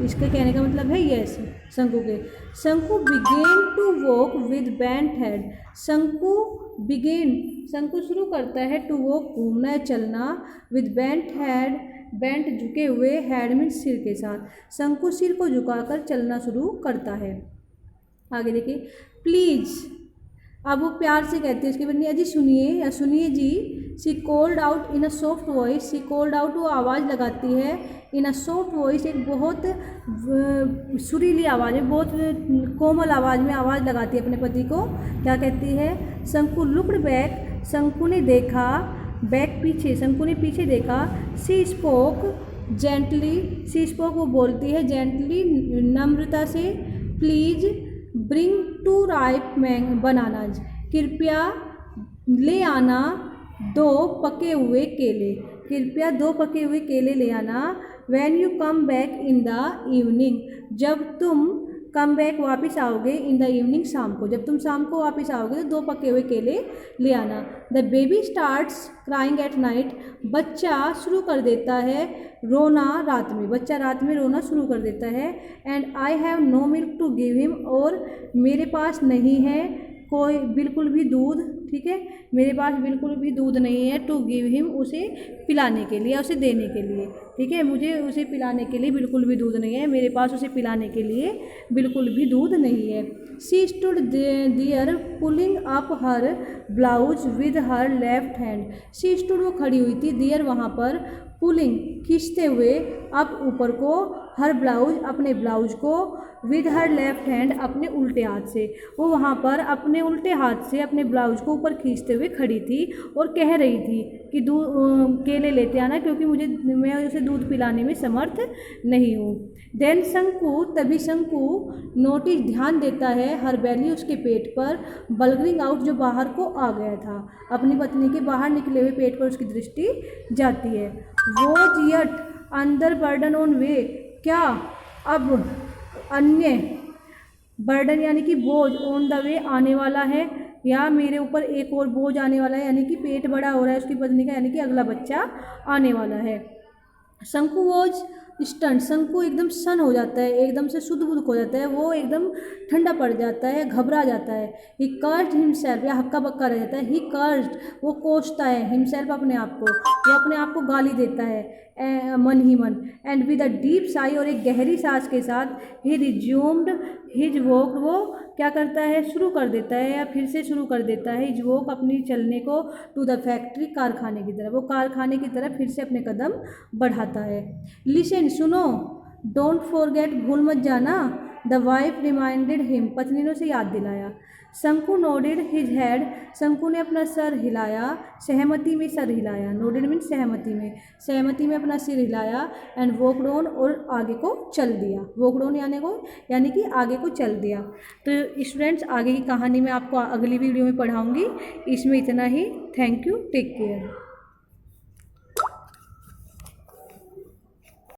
इसके कहने का मतलब है यस शंकु के। Shanku began to walk with bent head, Shanku began, Shanku शुरू करता है, टू वॉक घूमना है, चलना, विद बेंट हेड, बेंट झुके हुए, हेड में सिर के साथ, शंकु सिर को झुकाकर चलना शुरू करता है। आगे देखिए, प्लीज़, अब वो प्यार से कहते हैं उसके बदले, अजी सुनिए या सुनिए जी। She called out in a soft voice, she called out, वो आवाज़ लगाती है, इन अ सॉफ्ट वॉइस, एक बहुत सुरीली आवाज़ में, बहुत कोमल आवाज़ में आवाज़ लगाती है अपने पति को। क्या कहती है, शंकु लुक्ड बैक, शंकु ने देखा, बैक पीछे, शंकु ने पीछे देखा। सी स्पोक जेंटली, सी स्पोक वो बोलती है, जेंटली नम्रता से, प्लीज ब्रिंग 2 ripe बनानाज, कृपया ले आना 2 पके हुए केले, कृपया 2 पके हुए केले ले आना। When you come back in the evening, जब तुम कम बैक वापस आओगे, इन द इवनिंग शाम को, जब तुम शाम को वापस आओगे तो 2 पके हुए केले ले आना। The baby starts crying at night, बच्चा शुरू कर देता है रोना रात में, बच्चा रात में रोना शुरू कर देता है। And I have no milk to give him, और मेरे पास नहीं है कोई बिल्कुल भी दूध, ठीक है, मेरे पास बिल्कुल भी दूध नहीं है, टू गिव हिम, उसे पिलाने के लिए, उसे देने के लिए, ठीक है, मुझे उसे पिलाने के लिए बिल्कुल भी दूध नहीं है, मेरे पास उसे पिलाने के लिए बिल्कुल भी दूध नहीं है। She stood there pulling up her blouse with her left hand, she stood वो खड़ी हुई थी, देयर वहाँ पर, पुलिंग खींचते हुए, अप ऊपर को, हर ब्लाउज अपने ब्लाउज को, विद हर लेफ्ट हैंड अपने उल्टे हाथ से, वो वहाँ पर अपने उल्टे हाथ से अपने ब्लाउज को ऊपर खींचते हुए खड़ी थी और कह रही थी कि केले लेते आना क्योंकि मैं उसे दूध पिलाने में समर्थ नहीं हूँ। देन शंकु, तभी शंकु नोटिस ध्यान देता है, हर बैली उसके पेट पर, बल्गरिंग आउट जो बाहर को आ गया था, अपनी पत्नी के बाहर निकले हुए पेट पर उसकी दृष्टि जाती है। वो यट अंदर बर्डन ऑन वे, क्या अब अन्य, बर्डन यानी कि बोझ, ऑन द वे आने वाला है, या मेरे ऊपर एक और बोझ आने वाला है, यानी कि पेट बड़ा हो रहा है उसकी पत्नी का, यानी कि अगला बच्चा आने वाला है। शंकु वॉज स्टंट, शंकु एकदम सन हो जाता है, एकदम से शुद्ध बुद्ध हो जाता है, वो एकदम ठंडा पड़ जाता है, घबरा जाता है। ही कर्स्ड हिमसेल्फ, या हक्का बक्का रह जाता है। ही कर्स्ड, वो कोसता है, हिमसेल्फ अपने आप को, वो अपने आप को गाली देता है मन ही मन। And with a deep Sai, और एक गहरी सांस के साथ ही रिज्यूम्ड हिज वॉक, वो क्या करता है, शुरू कर देता है या फिर से शुरू कर देता है हिज वॉक, अपनी चलने को, टू द फैक्ट्री, कारखाने की तरफ, वो कारखाने की तरफ फिर से अपने कदम बढ़ाता है। लिसन, सुनो, डोंट फॉरगेट, भूल मत जाना, द वाइफ रिमाइंडेड हिम, पत्नी ने उसे याद दिलाया। शंकु नोडेड हिज हेड, शंकु ने अपना सर हिलाया, सहमति में सर हिलाया, नोडेड मीन सहमति में अपना सिर हिलाया। एंड वॉकड ऑन, और आगे को चल दिया, वॉकड ऑन यानी कि आगे को चल दिया। तो स्टूडेंट्स, आगे की कहानी मैं आपको अगली वीडियो में पढ़ाऊँगी। इसमें इतना ही। Thank you, take care.